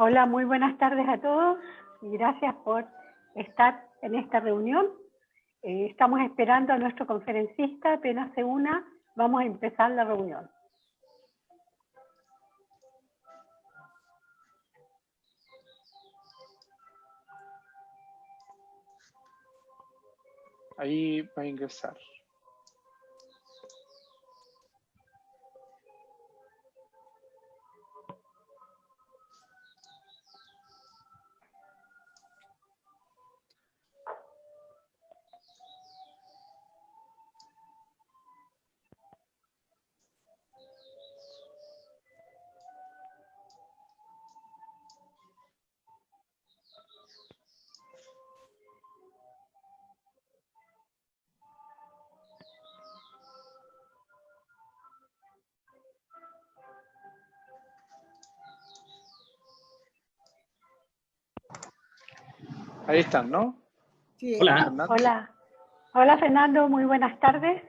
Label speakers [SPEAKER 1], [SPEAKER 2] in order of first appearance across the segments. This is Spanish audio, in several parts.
[SPEAKER 1] Hola, muy buenas tardes a todos y gracias por estar en esta reunión. Estamos esperando a nuestro conferencista, apenas se una, vamos a empezar la reunión.
[SPEAKER 2] Ahí va a ingresar. Ahí están, ¿no?
[SPEAKER 3] Sí.
[SPEAKER 4] Hola.
[SPEAKER 2] Fernando.
[SPEAKER 1] Hola. Hola Fernando, muy buenas tardes.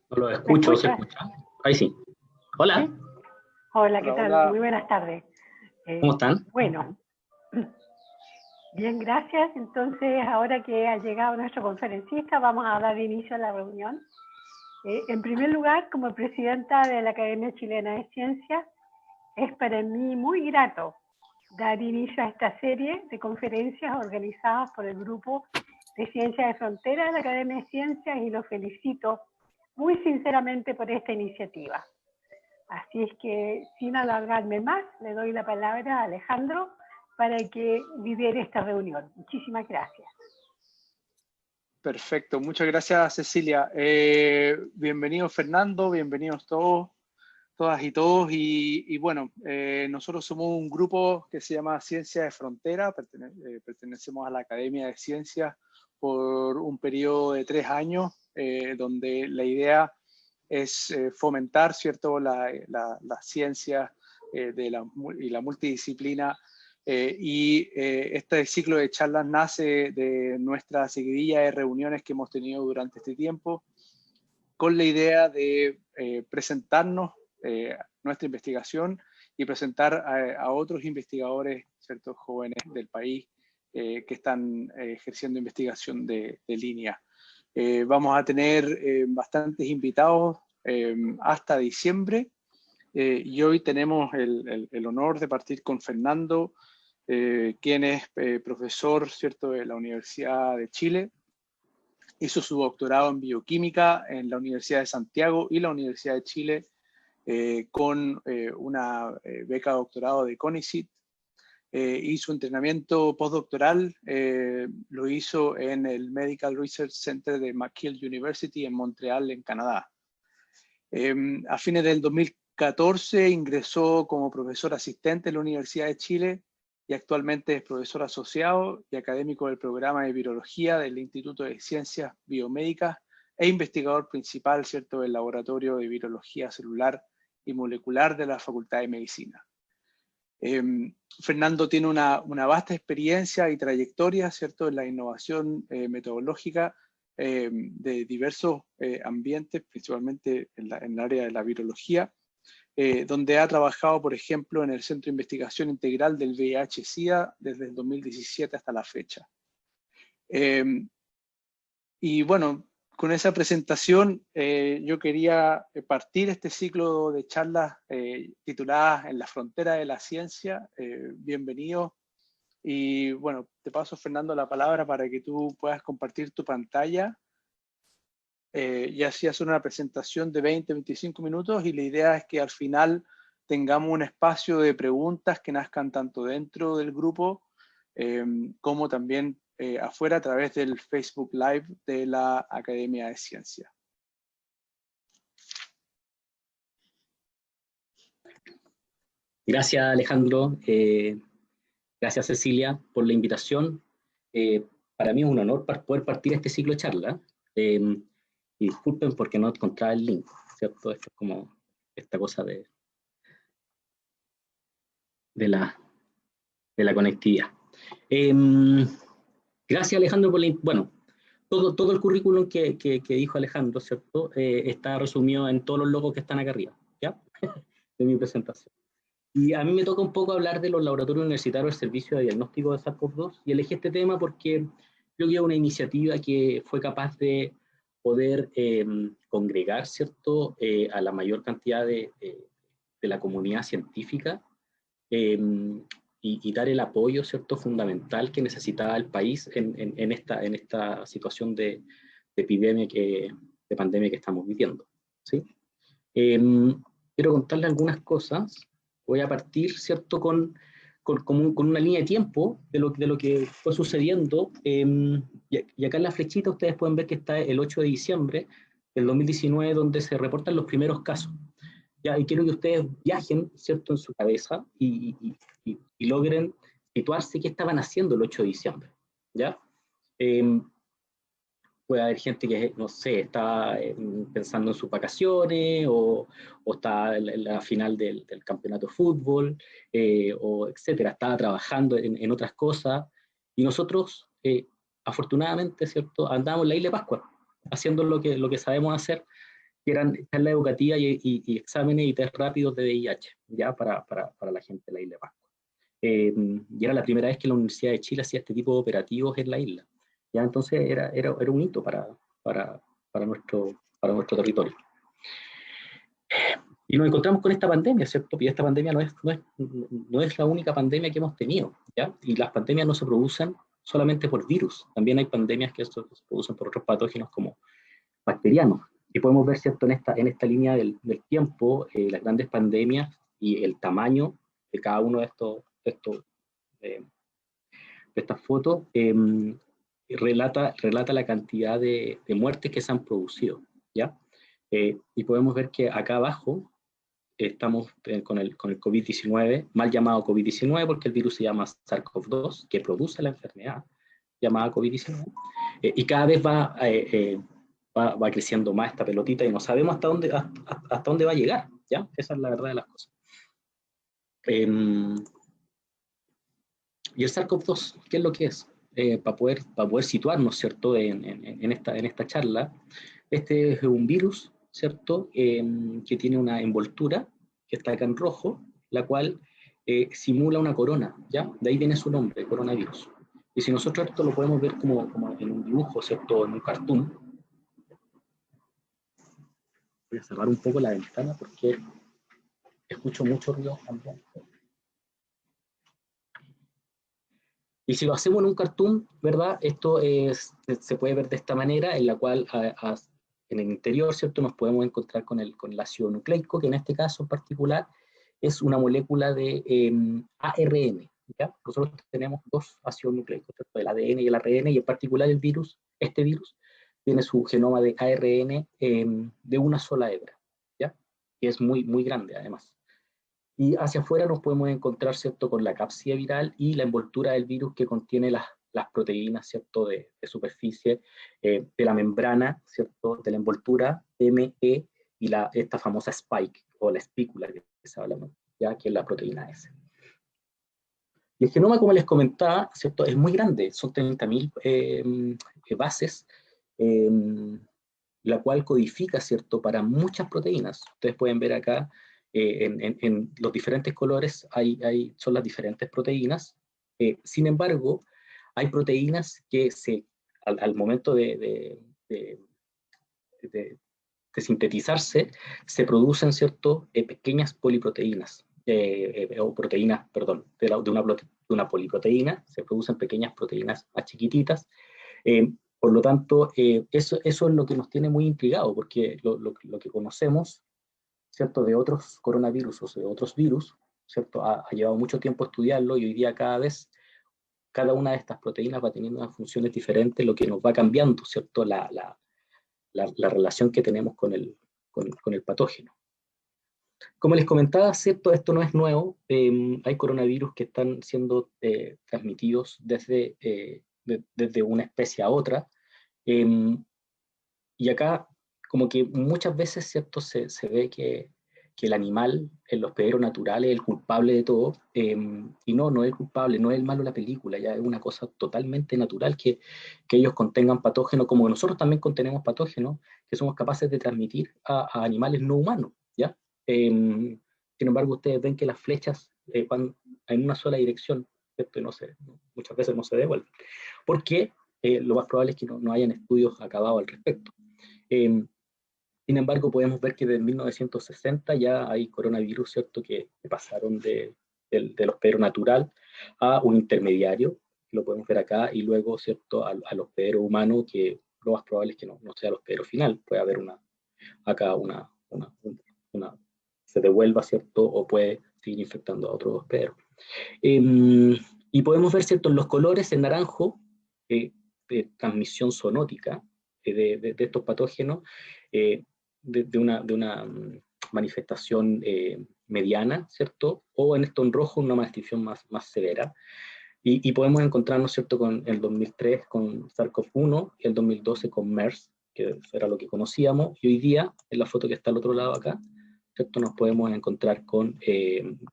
[SPEAKER 4] No lo escucho, ¿se escucha? Ahí sí. Hola.
[SPEAKER 1] ¿Sí? Hola, ¿qué
[SPEAKER 2] Hola,
[SPEAKER 1] tal?
[SPEAKER 2] hola.
[SPEAKER 1] Muy buenas tardes.
[SPEAKER 4] ¿Cómo están?
[SPEAKER 1] Bueno, bien, gracias. Entonces, ahora que ha llegado nuestro conferencista, vamos a dar inicio a la reunión. En primer lugar, como presidenta de la Academia Chilena de Ciencias, es para mí muy grato dar inicio a esta serie de conferencias organizadas por el Grupo de Ciencias de Frontera de la Academia de Ciencias y los felicito muy sinceramente por esta iniciativa. Así es que, sin alargarme más, le doy la palabra a Alejandro para que lidere esta reunión. Muchísimas gracias.
[SPEAKER 2] Perfecto, muchas gracias Cecilia. Bienvenido Fernando, bienvenidos todos, todas y todos. Y bueno, nosotros somos un grupo que se llama Ciencia de Frontera, pertenecemos a la Academia de Ciencias por un periodo de 3 años, donde la idea es fomentar, ¿cierto?, la ciencia y la multidisciplina. Este ciclo de charlas nace de nuestra seguidilla de reuniones que hemos tenido durante este tiempo, con la idea de presentarnos nuestra investigación y presentar a otros investigadores, ¿cierto?, jóvenes del país que están ejerciendo investigación de línea. Vamos a tener bastantes invitados hasta diciembre y hoy tenemos el honor de partir con Fernando, quien es profesor, ¿cierto?, de la Universidad de Chile. Hizo su doctorado en bioquímica en la Universidad de Santiago y la Universidad de Chile con una beca de doctorado de CONICYT. Y su entrenamiento postdoctoral lo hizo en el Medical Research Center de McGill University en Montreal, en Canadá. A fines del 2014 ingresó como profesor asistente en la Universidad de Chile y actualmente es profesor asociado y académico del programa de virología del Instituto de Ciencias Biomédicas e investigador principal, ¿cierto?, del Laboratorio de Virología Celular y Molecular de la Facultad de Medicina. Fernando tiene una vasta experiencia y trayectoria, ¿cierto?, en la innovación metodológica de diversos ambientes, principalmente en el área de la virología, donde ha trabajado, por ejemplo, en el Centro de Investigación Integral del VIH-Sida desde el 2017 hasta la fecha. Y bueno, con esa presentación yo quería partir este ciclo de charlas tituladas En la frontera de la ciencia. Bienvenido. Y bueno, te paso, Fernando, la palabra para que tú puedas compartir tu pantalla. Y así hacer una presentación de 20-25 minutos y la idea es que al final tengamos un espacio de preguntas que nazcan tanto dentro del grupo como también afuera a través del Facebook Live de la Academia de Ciencias.
[SPEAKER 4] Gracias, Alejandro. Gracias, Cecilia, por la invitación. Para mí es un honor poder partir este ciclo de charla. Y disculpen porque no encontraba el link, ¿cierto? Esto es como esta cosa de la conectividad. Gracias, Alejandro, por bueno, todo el currículum que dijo Alejandro, ¿cierto? Está resumido en todos los logos que están acá arriba, ¿ya? De mi presentación. Y a mí me toca un poco hablar de los laboratorios universitarios del Servicio de Diagnóstico de SARS-CoV-2, y elegí este tema porque creo que es una iniciativa que fue capaz de poder congregar, ¿cierto?, a la mayor cantidad de la comunidad científica y dar el apoyo, ¿cierto?, fundamental que necesitaba el país en esta situación de epidemia, de pandemia que estamos viviendo, ¿sí? Quiero contarles algunas cosas. Voy a partir, ¿cierto?, con una línea de tiempo de lo que fue sucediendo. Y acá en la flechita ustedes pueden ver que está el 8 de diciembre del 2019, donde se reportan los primeros casos. ¿Ya? Y quiero que ustedes viajen, ¿cierto?, en su cabeza y logren situarse qué estaban haciendo el 8 de diciembre. ¿Ya? Puede haber gente que, no sé, está pensando en sus vacaciones o está en la final del campeonato de fútbol, o etcétera, estaba trabajando en otras cosas. Y nosotros, afortunadamente, ¿cierto?, andábamos en la isla de Pascua, haciendo lo que sabemos hacer, que eran charlas educativas y exámenes y test rápidos de VIH, ya para la gente de la isla de Pascua. Y era la primera vez que la Universidad de Chile hacía este tipo de operativos en la isla. ¿Ya? Entonces era un hito para nuestro territorio. Y nos encontramos con esta pandemia, ¿cierto? Y esta pandemia no es la única pandemia que hemos tenido, ¿ya? Y las pandemias no se producen solamente por virus, también hay pandemias que se producen por otros patógenos como bacterianos. Y podemos ver, ¿cierto?, en esta línea del tiempo, las grandes pandemias y el tamaño de cada uno de estas fotos, relata la cantidad de muertes que se han producido, ¿ya? Y podemos ver que acá abajo estamos con el COVID-19, mal llamado COVID-19 porque el virus se llama SARS-CoV-2, que produce la enfermedad llamada COVID-19, y cada vez va creciendo más esta pelotita y no sabemos hasta dónde va a llegar, ¿ya? Esa es la verdad de las cosas. Y el SARS-CoV-2, ¿qué es lo que es? Para poder situarnos, ¿cierto?, en esta charla, este es un virus, ¿cierto?, que tiene una envoltura, que está acá en rojo, la cual simula una corona, ¿ya? De ahí viene su nombre, coronavirus. Y si nosotros esto lo podemos ver como en un dibujo, ¿cierto?, en un cartoon. Voy a cerrar un poco la ventana porque escucho mucho ruido también. Y si lo hacemos en un cartoon, ¿verdad? Esto se puede ver de esta manera, en la cual en el interior, ¿cierto?, nos podemos encontrar con el ácido nucleico, que en este caso en particular es una molécula de ARN, ¿ya? Nosotros tenemos dos ácidos nucleicos, ¿cierto?, el ADN y el ARN, y en particular el virus, este virus, tiene su genoma de ARN de una sola hebra, ¿ya? Que es muy, muy grande además. Y hacia afuera nos podemos encontrar, ¿cierto?, con la cápside viral y la envoltura del virus que contiene las proteínas, ¿cierto?, de superficie, de la membrana, ¿cierto?, de la envoltura, ME, y esta famosa spike, o la espícula que se habla, ya, que es la proteína S. Y el genoma, como les comentaba, ¿cierto?, es muy grande, son 30.000 bases, la cual codifica, ¿cierto?, para muchas proteínas. Ustedes pueden ver acá, en los diferentes colores son las diferentes proteínas. Sin embargo, hay proteínas que al momento de sintetizarse, se producen, ¿cierto?, pequeñas poliproteínas, o proteínas, perdón, de una poliproteína, se producen pequeñas proteínas más chiquititas. Por lo tanto, eso es lo que nos tiene muy intrigados, porque lo que conocemos, ¿cierto?, de otros coronavirus o de otros virus, ¿cierto?, ha llevado mucho tiempo estudiarlo, y hoy día cada una de estas proteínas va teniendo unas funciones diferentes, lo que nos va cambiando, ¿cierto?, la relación que tenemos con el patógeno. Como les comentaba, ¿cierto?, esto no es nuevo. Hay coronavirus que están siendo transmitidos desde una especie a otra. Y acá, como que muchas veces, ¿cierto?, se ve que el animal, el hospedero natural, es el culpable de todo, y no es el culpable, no es el malo de la película, ya es una cosa totalmente natural que ellos contengan patógenos, como nosotros también contenemos patógenos, que somos capaces de transmitir a animales no humanos, ¿ya? Sin embargo, ustedes ven que las flechas van en una sola dirección, ¿cierto? Y muchas veces no se devuelven. Porque lo más probable es que no hayan estudios acabados al respecto. Sin embargo, podemos ver que desde 1960 ya hay coronavirus, ¿cierto? Que pasaron del hospedero natural a un intermediario, que lo podemos ver acá, y luego, ¿cierto? Al hospedero humano, que lo más probable es que no sea el hospedero final. Puede haber acá se devuelva, ¿cierto? O puede seguir infectando a otro hospedero. Y podemos ver, ¿cierto? En los colores, en naranjo, de transmisión zoonótica de estos patógenos, de una manifestación mediana, ¿cierto? O en esto en rojo, una manifestación más severa. Y podemos encontrarnos, ¿cierto? Con el 2003 con SARS-CoV-1 y el 2012 con MERS, que era lo que conocíamos, y hoy día, en la foto que está al otro lado acá, ¿cierto? Nos podemos encontrar con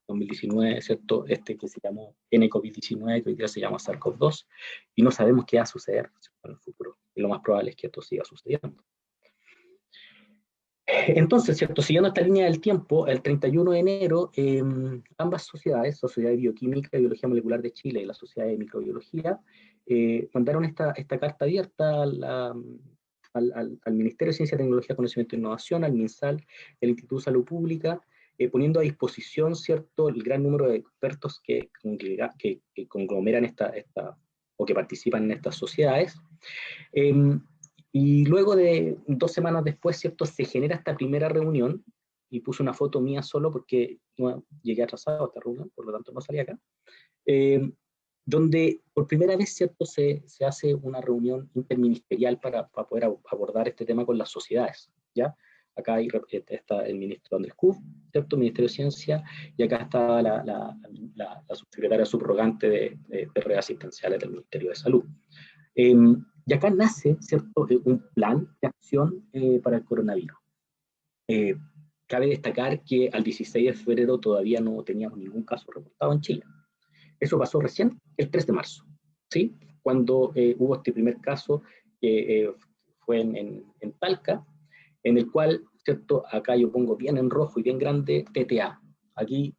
[SPEAKER 4] 2019, ¿cierto? Este que se llamó nCoV-19, que hoy día se llama SARS-CoV-2, y no sabemos qué va a suceder, ¿cierto? En el futuro, y lo más probable es que esto siga sucediendo. Entonces, ¿cierto? Siguiendo esta línea del tiempo, el 31 de enero, ambas sociedades, Sociedad de Bioquímica y Biología Molecular de Chile y la Sociedad de Microbiología, mandaron esta carta abierta al Ministerio de Ciencia, Tecnología, Conocimiento e Innovación, al MinSal, el Instituto de Salud Pública, poniendo a disposición, ¿cierto?, el gran número de expertos que conglomeran o que participan en estas sociedades. Y luego de 2 semanas después, ¿cierto?, se genera esta primera reunión, y puse una foto mía solo porque llegué atrasado a esta reunión, por lo tanto no salí acá, donde por primera vez, ¿cierto?, se hace una reunión interministerial para poder abordar este tema con las sociedades, ¿ya? Acá está el ministro Andrés Kuhn, ¿cierto?, Ministerio de Ciencia, y acá está la subsecretaria subrogante de redes asistenciales del Ministerio de Salud. Y acá nace, ¿cierto?, un plan de acción para el coronavirus. Cabe destacar que al 16 de febrero todavía no teníamos ningún caso reportado en Chile. Eso pasó recién el 3 de marzo, ¿sí? Cuando hubo este primer caso que fue en Talca, en el cual, ¿cierto?, acá yo pongo bien en rojo y bien grande TTA. Aquí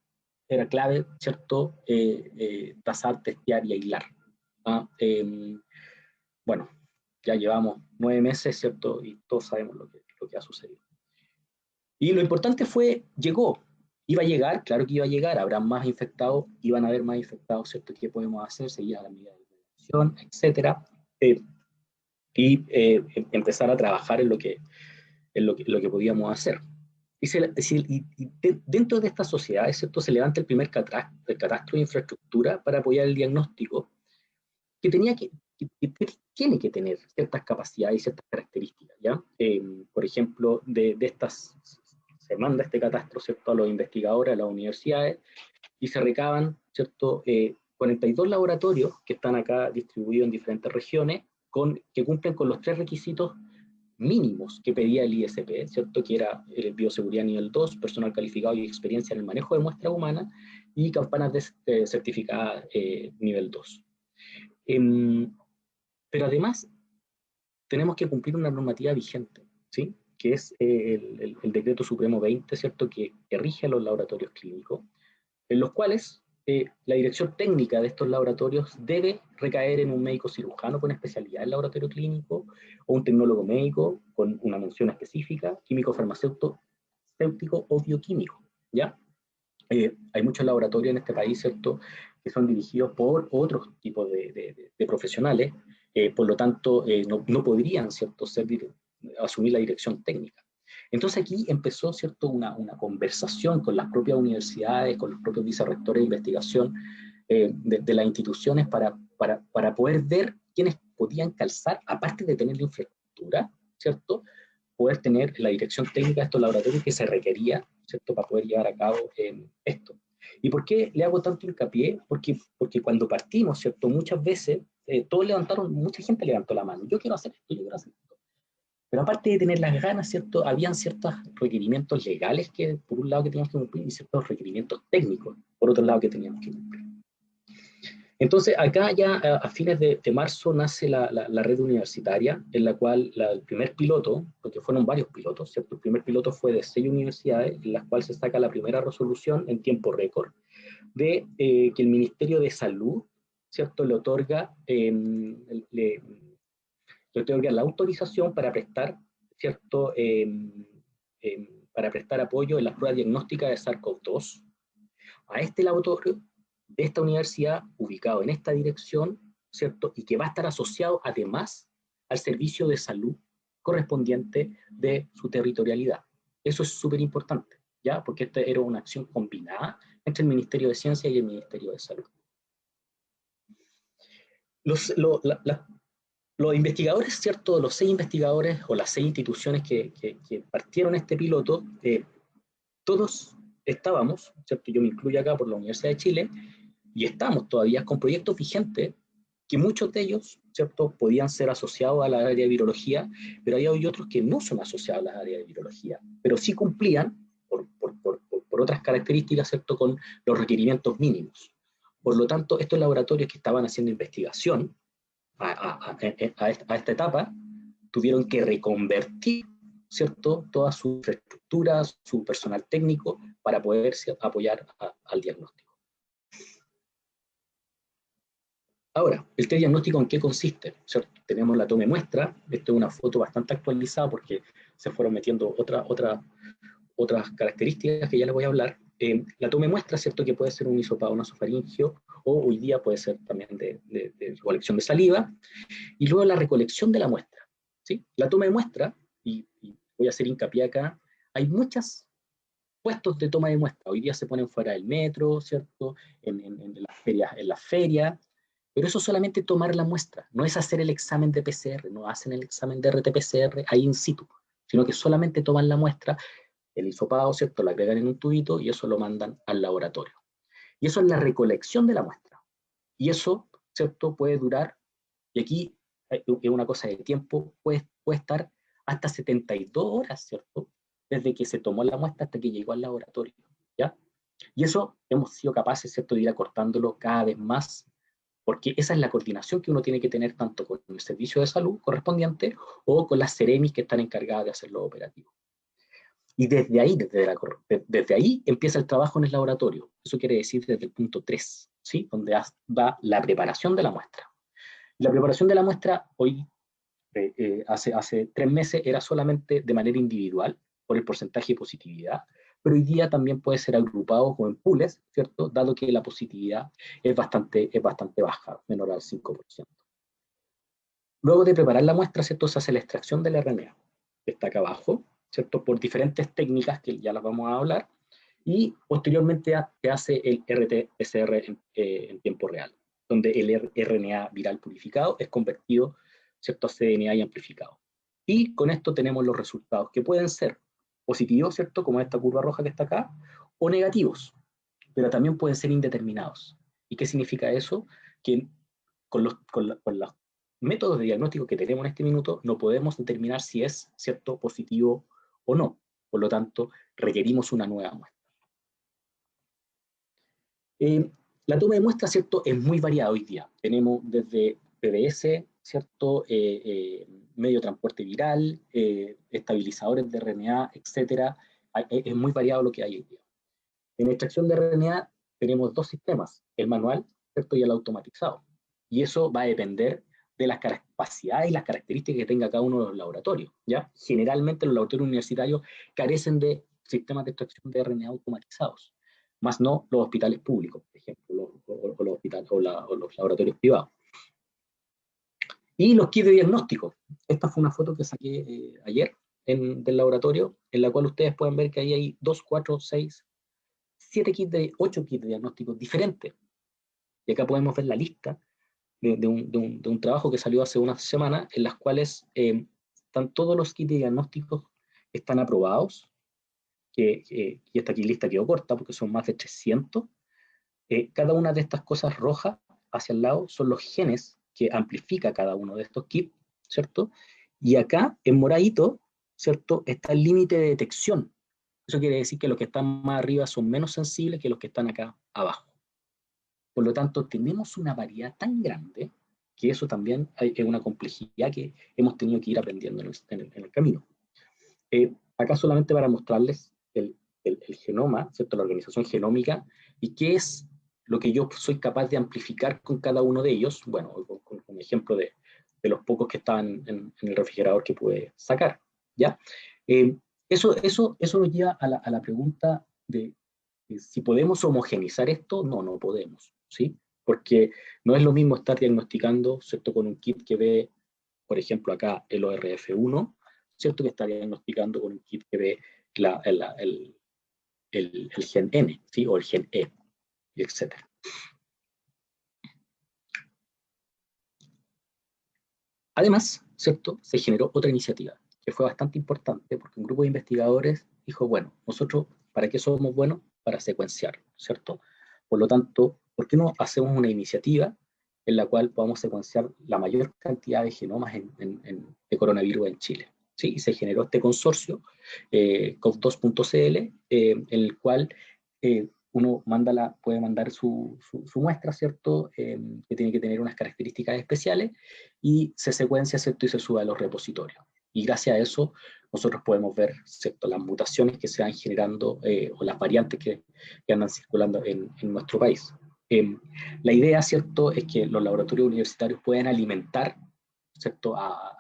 [SPEAKER 4] era clave, ¿cierto?, trazar, testear y aislar. Bueno, ya llevamos 9 meses, ¿cierto? Y todos sabemos lo que ha sucedido. Y lo importante iba a llegar, claro que iba a llegar, habrá más infectados, iban a haber más infectados, ¿cierto? ¿Qué podemos hacer? Seguir a la medida de prevención, etcétera. Empezar a trabajar en lo que podíamos hacer. Dentro de estas sociedades, ¿cierto?, se levanta el primer catastro de infraestructura para apoyar el diagnóstico, que tiene que tener ciertas capacidades y ciertas características, ¿ya? Por ejemplo, de estas se manda este catastro, ¿cierto?, a los investigadores, a las universidades, y se recaban, ¿cierto?, 42 laboratorios que están acá distribuidos en diferentes regiones, que cumplen con los 3 requisitos mínimos que pedía el ISP, ¿cierto?, que era bioseguridad nivel 2, personal calificado y experiencia en el manejo de muestras humanas, y campanas certificadas nivel 2. Pero además tenemos que cumplir una normativa vigente, ¿sí?, que es el Decreto Supremo 20, ¿cierto?, que rige a los laboratorios clínicos, en los cuales la dirección técnica de estos laboratorios debe recaer en un médico cirujano con especialidad en laboratorio clínico, o un tecnólogo médico con una mención específica, químico farmacéutico o bioquímico, ¿ya? Hay muchos laboratorios en este país, ¿cierto?, que son dirigidos por otros tipos de profesionales, por lo tanto no podrían, ¿cierto?, asumir la dirección técnica. Entonces aquí empezó, ¿cierto?, una conversación con las propias universidades, con los propios vicerrectores de investigación de las instituciones para poder ver quiénes podían calzar, aparte de tener la infraestructura, ¿cierto?, poder tener la dirección técnica de estos laboratorios que se requería, ¿cierto?, para poder llevar a cabo esto. ¿Y por qué le hago tanto hincapié? Porque cuando partimos, ¿cierto?, muchas veces mucha gente levantó la mano. Yo quiero hacer esto, yo quiero hacer esto. Pero aparte de tener las ganas, ¿cierto?, habían ciertos requerimientos legales que, por un lado, que teníamos que cumplir, y ciertos requerimientos técnicos, por otro lado, que teníamos que cumplir. Entonces, acá ya a fines de marzo nace la red universitaria, en la cual el primer piloto, porque fueron varios pilotos, ¿cierto? El primer piloto fue de 6 universidades, en las cuales se saca la primera resolución en tiempo récord, de que el Ministerio de Salud, ¿cierto? Le otorga la autorización para prestar, ¿cierto? Para prestar apoyo en las pruebas diagnósticas de SARS-CoV-2 a este laboratorio de esta universidad, ubicado en esta dirección, ¿cierto? Y que va a estar asociado además al servicio de salud correspondiente de su territorialidad. Eso es súper importante, ¿ya? Porque esta era una acción combinada entre el Ministerio de Ciencia y el Ministerio de Salud. Los investigadores, ¿cierto? Los 6 investigadores o las 6 instituciones que partieron este piloto, todos estábamos, ¿cierto? Yo me incluyo acá por la Universidad de Chile, y estamos todavía con proyectos vigentes que muchos de ellos, ¿cierto? Podían ser asociados a la área de virología, pero hay otros que no son asociados a la área de virología, pero sí cumplían por otras características, ¿cierto? Con los requerimientos mínimos. Por lo tanto, estos laboratorios que estaban haciendo investigación a esta etapa tuvieron que reconvertir, ¿cierto? Toda su infraestructura, su personal técnico para poder apoyar al diagnóstico. Ahora, ¿el test diagnóstico en qué consiste? ¿Cierto? Tenemos la toma de muestra. Esta es una foto bastante actualizada porque se fueron metiendo otras características que ya les voy a hablar. La toma de muestra, ¿cierto? Que puede ser un hisopado nasofaringeo, o hoy día puede ser también de recolección de saliva, y luego la recolección de la muestra, ¿sí? La toma de muestra, y voy a hacer hincapié acá, hay muchos puestos de toma de muestra. Hoy día se ponen fuera del metro, ¿cierto? En las ferias, pero eso es solamente tomar la muestra, no es hacer el examen de PCR, no hacen el examen de RT-PCR ahí in situ, sino que solamente toman la muestra, el hisopado, ¿cierto? Lo agregan en un tubito y eso lo mandan al laboratorio. Y eso es la recolección de la muestra. Y eso, ¿cierto? Puede durar, y aquí es una cosa de tiempo, puede estar hasta 72 horas, ¿cierto? Desde que se tomó la muestra hasta que llegó al laboratorio, ¿ya? Y eso hemos sido capaces, ¿cierto?, de ir acortándolo cada vez más, porque esa es la coordinación que uno tiene que tener tanto con el servicio de salud correspondiente o con las Ceremis que están encargadas de hacerlo operativo. Y desde ahí empieza el trabajo en el laboratorio. Eso quiere decir desde el punto 3, ¿sí? Donde va la preparación de la muestra. La preparación de la muestra hoy, hace 3 meses, era solamente de manera individual por el porcentaje de positividad, pero hoy día también puede ser agrupado o en pools, ¿cierto? Dado que la positividad es bastante baja, menor al 5%. Luego de preparar la muestra, ¿cierto? Se hace la extracción del RNA, que está acá abajo, ¿cierto? Por diferentes técnicas que ya las vamos a hablar, y posteriormente se hace el RT-PCR en tiempo real, donde el RNA viral purificado es convertido, ¿cierto?, a cDNA y amplificado. Y con esto tenemos los resultados, que pueden ser positivos, ¿cierto?, como esta curva roja que está acá, o negativos, pero también pueden ser indeterminados. ¿Y qué significa eso? Que con los métodos de diagnóstico que tenemos en este minuto no podemos determinar si es, ¿cierto?, positivo o no. Por lo tanto, requerimos una nueva muestra. La toma de muestra, ¿cierto?, es muy variada hoy día. Tenemos desde PBS, ¿cierto?, medio transporte viral, estabilizadores de RNA, etc. Es muy variado lo que hay hoy día. En extracción de RNA tenemos 2 sistemas, el manual, ¿cierto?, y el automatizado. Y eso va a depender de las capacidades y las características que tenga cada uno de los laboratorios, ¿ya? Generalmente los laboratorios universitarios carecen de sistemas de extracción de RNA automatizados, más no los hospitales públicos, por ejemplo, o los laboratorios privados. Y los kits de diagnóstico. Esta fue una foto que saqué ayer del laboratorio, en la cual ustedes pueden ver que ahí hay 2, 4, 6, 8 kits de diagnóstico diferentes. Y acá podemos ver la lista de un trabajo que salió hace unas semanas, en las cuales están todos los kits de diagnósticos, están aprobados, y esta aquí lista quedó corta porque son más de 300. Cada una de estas cosas rojas hacia el lado son los genes que amplifica cada uno de estos kits, ¿cierto? Y acá, en moradito, ¿cierto?, está el límite de detección. Eso quiere decir que los que están más arriba son menos sensibles que los que están acá abajo. Por lo tanto, tenemos una variedad tan grande que eso también es una complejidad que hemos tenido que ir aprendiendo en el camino. Acá solamente para mostrarles el genoma, ¿cierto? La organización genómica, y qué es lo que yo soy capaz de amplificar con cada uno de ellos, bueno, con ejemplo de los pocos que estaban en el refrigerador que pude sacar, ¿ya? Eso nos lleva a la pregunta de si podemos homogenizar esto. No podemos, ¿sí? Porque no es lo mismo estar diagnosticando, ¿cierto? Con un kit que ve, por ejemplo, acá el ORF1, ¿cierto? Que está diagnosticando con un kit que ve el gen N, ¿sí? O el gen E, etc. Además, ¿cierto? Se generó otra iniciativa que fue bastante importante porque un grupo de investigadores dijo, bueno, nosotros, ¿para qué somos buenos? Para secuenciar, ¿cierto? Por lo tanto, ¿por qué no hacemos una iniciativa en la cual podamos secuenciar la mayor cantidad de genomas de coronavirus en Chile? ¿Sí? Y se generó este consorcio, COV2.cl, en el cual uno puede mandar su muestra, ¿cierto? Que tiene que tener unas características especiales y se secuencia, ¿cierto? Y se sube a los repositorios. Y gracias a eso nosotros podemos ver, ¿cierto? Las mutaciones que se van generando o las variantes que andan circulando en nuestro país. La idea, ¿cierto?, es que los laboratorios universitarios puedan alimentar, ¿cierto?, a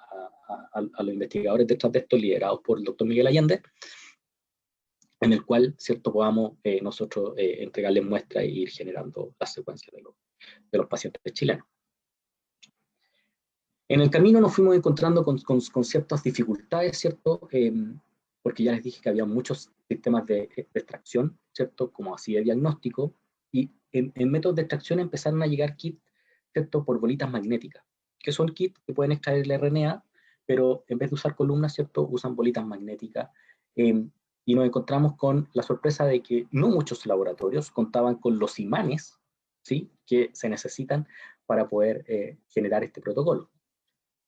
[SPEAKER 4] los investigadores detrás de esto, liderados por el doctor Miguel Allende, en el cual, ¿cierto?, podamos nosotros entregarles muestras e ir generando las secuencias de los pacientes chilenos. En el camino nos fuimos encontrando con ciertas dificultades, ¿cierto? Porque ya les dije que había muchos sistemas de extracción, ¿cierto? Como así de diagnóstico, y en métodos de extracción empezaron a llegar kits, ¿cierto? Por bolitas magnéticas, que son kits que pueden extraer el RNA, pero en vez de usar columnas, ¿cierto? Usan bolitas magnéticas. Y nos encontramos con la sorpresa de que no muchos laboratorios contaban con los imanes, ¿sí?, que se necesitan para poder generar este protocolo.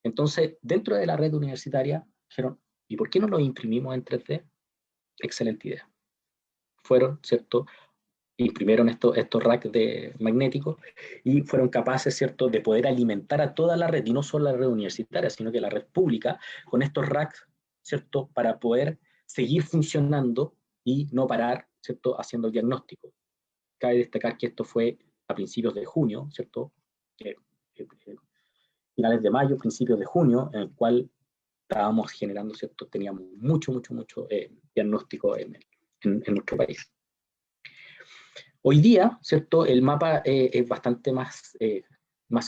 [SPEAKER 4] Entonces, dentro de la red universitaria, dijeron, ¿y por qué no lo imprimimos en 3D? Excelente idea. Fueron, ¿cierto?, imprimieron estos racks magnéticos y fueron capaces, ¿cierto?, de poder alimentar a toda la red, y no solo la red universitaria, sino que la red pública, con estos racks, ¿cierto?, para poder seguir funcionando y no parar, ¿cierto?, haciendo el diagnóstico. Cabe destacar que esto fue a principios de junio, ¿cierto?, finales de mayo, principios de junio, en el cual estábamos generando, ¿cierto?, teníamos mucho diagnóstico en nuestro país. Hoy día, ¿cierto?, el mapa es bastante más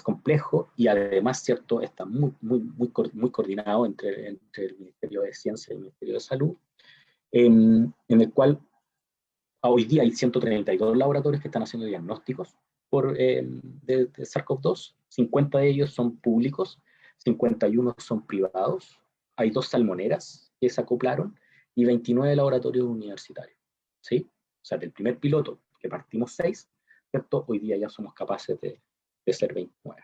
[SPEAKER 4] complejo y además, ¿cierto?, está muy coordinado entre el Ministerio de Ciencia y el Ministerio de Salud, en el cual hoy día hay 132 laboratorios que están haciendo diagnósticos de SARS-CoV-2, 50 de ellos son públicos, 51 son privados, hay 2 salmoneras que se acoplaron y 29 laboratorios universitarios, ¿sí? O sea, del primer piloto, que partimos 6, ¿cierto?, hoy día ya somos capaces de ser 29.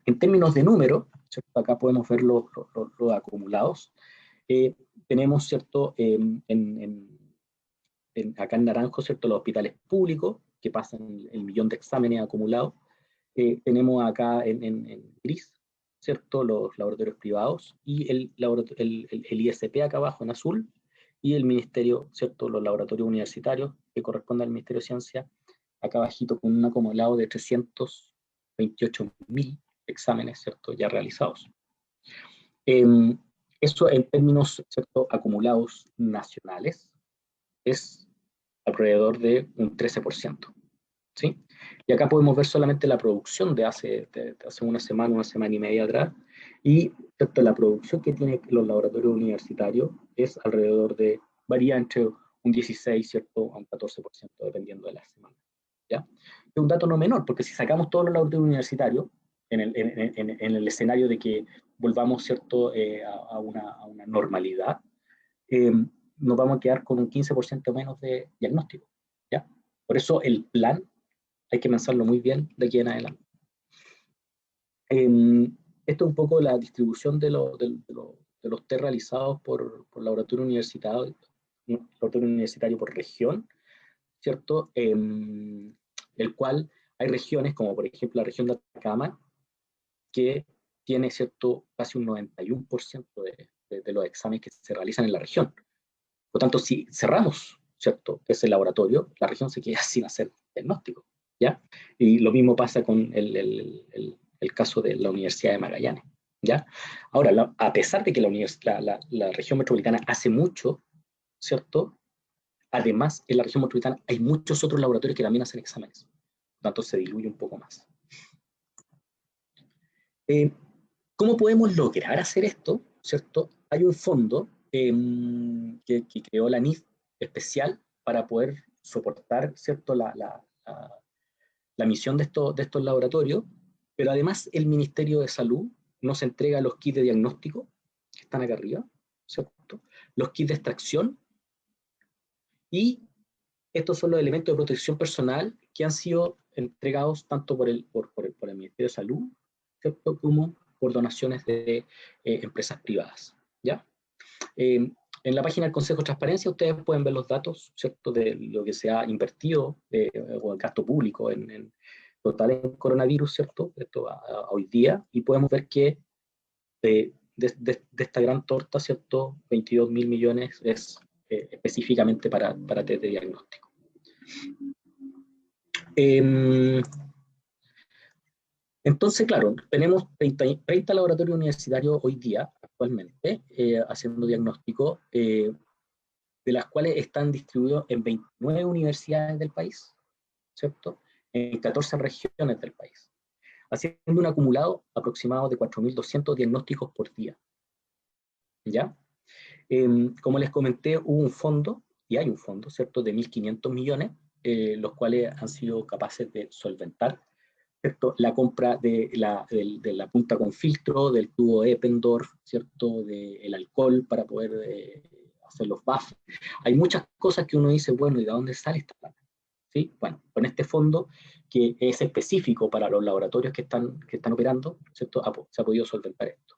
[SPEAKER 4] En términos de número, ¿cierto?, acá podemos ver los acumulados. Tenemos, ¿cierto?, acá en naranjo, ¿cierto?, los hospitales públicos, que pasan el 1.000.000 de exámenes acumulados. Tenemos acá en gris, ¿cierto?, los laboratorios privados, y el ISP acá abajo en azul, y el ministerio, ¿cierto?, los laboratorios universitarios, que corresponden al Ministerio de Ciencia, acá abajito con un acumulado de 328.000 exámenes, ¿cierto?, ya realizados. Eso en términos, ¿cierto?, acumulados nacionales, es alrededor de un 13%, ¿sí? Y acá podemos ver solamente la producción de hace una semana y media atrás, y ¿cierto?, la producción que tienen los laboratorios universitarios es alrededor varía entre un 16, ¿cierto?, a un 14%, dependiendo de la semana, ¿ya? Es un dato no menor, porque si sacamos todos los laboratorios universitarios, en el escenario de que volvamos, ¿cierto?, a una normalidad, nos vamos a quedar con un 15% menos de diagnóstico, ¿ya? Por eso el plan hay que pensarlo muy bien de aquí en adelante. Esto es un poco la distribución de los test realizados por laboratorio universitario por región, ¿cierto? El cual Hay regiones, como por ejemplo la región de Atacama, que tiene, ¿cierto?, casi un 91% de los exámenes que se realizan en la región. Por lo tanto, si cerramos, ¿cierto?, ese laboratorio, la región se queda sin hacer diagnóstico, ¿ya? Y lo mismo pasa con el caso de la Universidad de Magallanes, ¿ya? Ahora, a pesar de que la región metropolitana hace mucho, ¿cierto?, además, en la región metropolitana hay muchos otros laboratorios que también hacen exámenes. Por lo tanto, se diluye un poco más. ¿Cómo podemos lograr hacer esto? ¿Cierto? Hay un fondo que creó la NIF especial para poder soportar, ¿cierto?, la misión de estos laboratorios, pero además el Ministerio de Salud nos entrega los kits de diagnóstico, que están acá arriba, ¿cierto?, los kits de extracción, y estos son los elementos de protección personal que han sido entregados tanto por el Ministerio de Salud, ¿cierto?, como por donaciones de empresas privadas, ¿ya? En la página del Consejo de Transparencia ustedes pueden ver los datos, ¿cierto?, de lo que se ha invertido o el gasto público en total en coronavirus, ¿cierto?, esto a hoy día, y podemos ver que de esta gran torta, ¿cierto?, 22.000 millones es específicamente para test de diagnóstico. Entonces, claro, tenemos 30 laboratorios universitarios hoy día, actualmente, haciendo diagnóstico, de las cuales están distribuidos en 29 universidades del país, ¿cierto?, en 14 regiones del país, haciendo un acumulado aproximado de 4.200 diagnósticos por día, ¿ya? Como les comenté, hubo un fondo, y hay un fondo, ¿cierto?, de 1.500 millones, los cuales han sido capaces de solventar, ¿cierto?, la compra de la punta con filtro, del tubo Eppendorf, ¿cierto?, del alcohol para poder hacer los buffers. Hay muchas cosas que uno dice, bueno, ¿y de dónde sale esta plata? ¿Sí? Bueno, con este fondo, que es específico para los laboratorios que están operando, ¿cierto?, se ha podido solventar esto.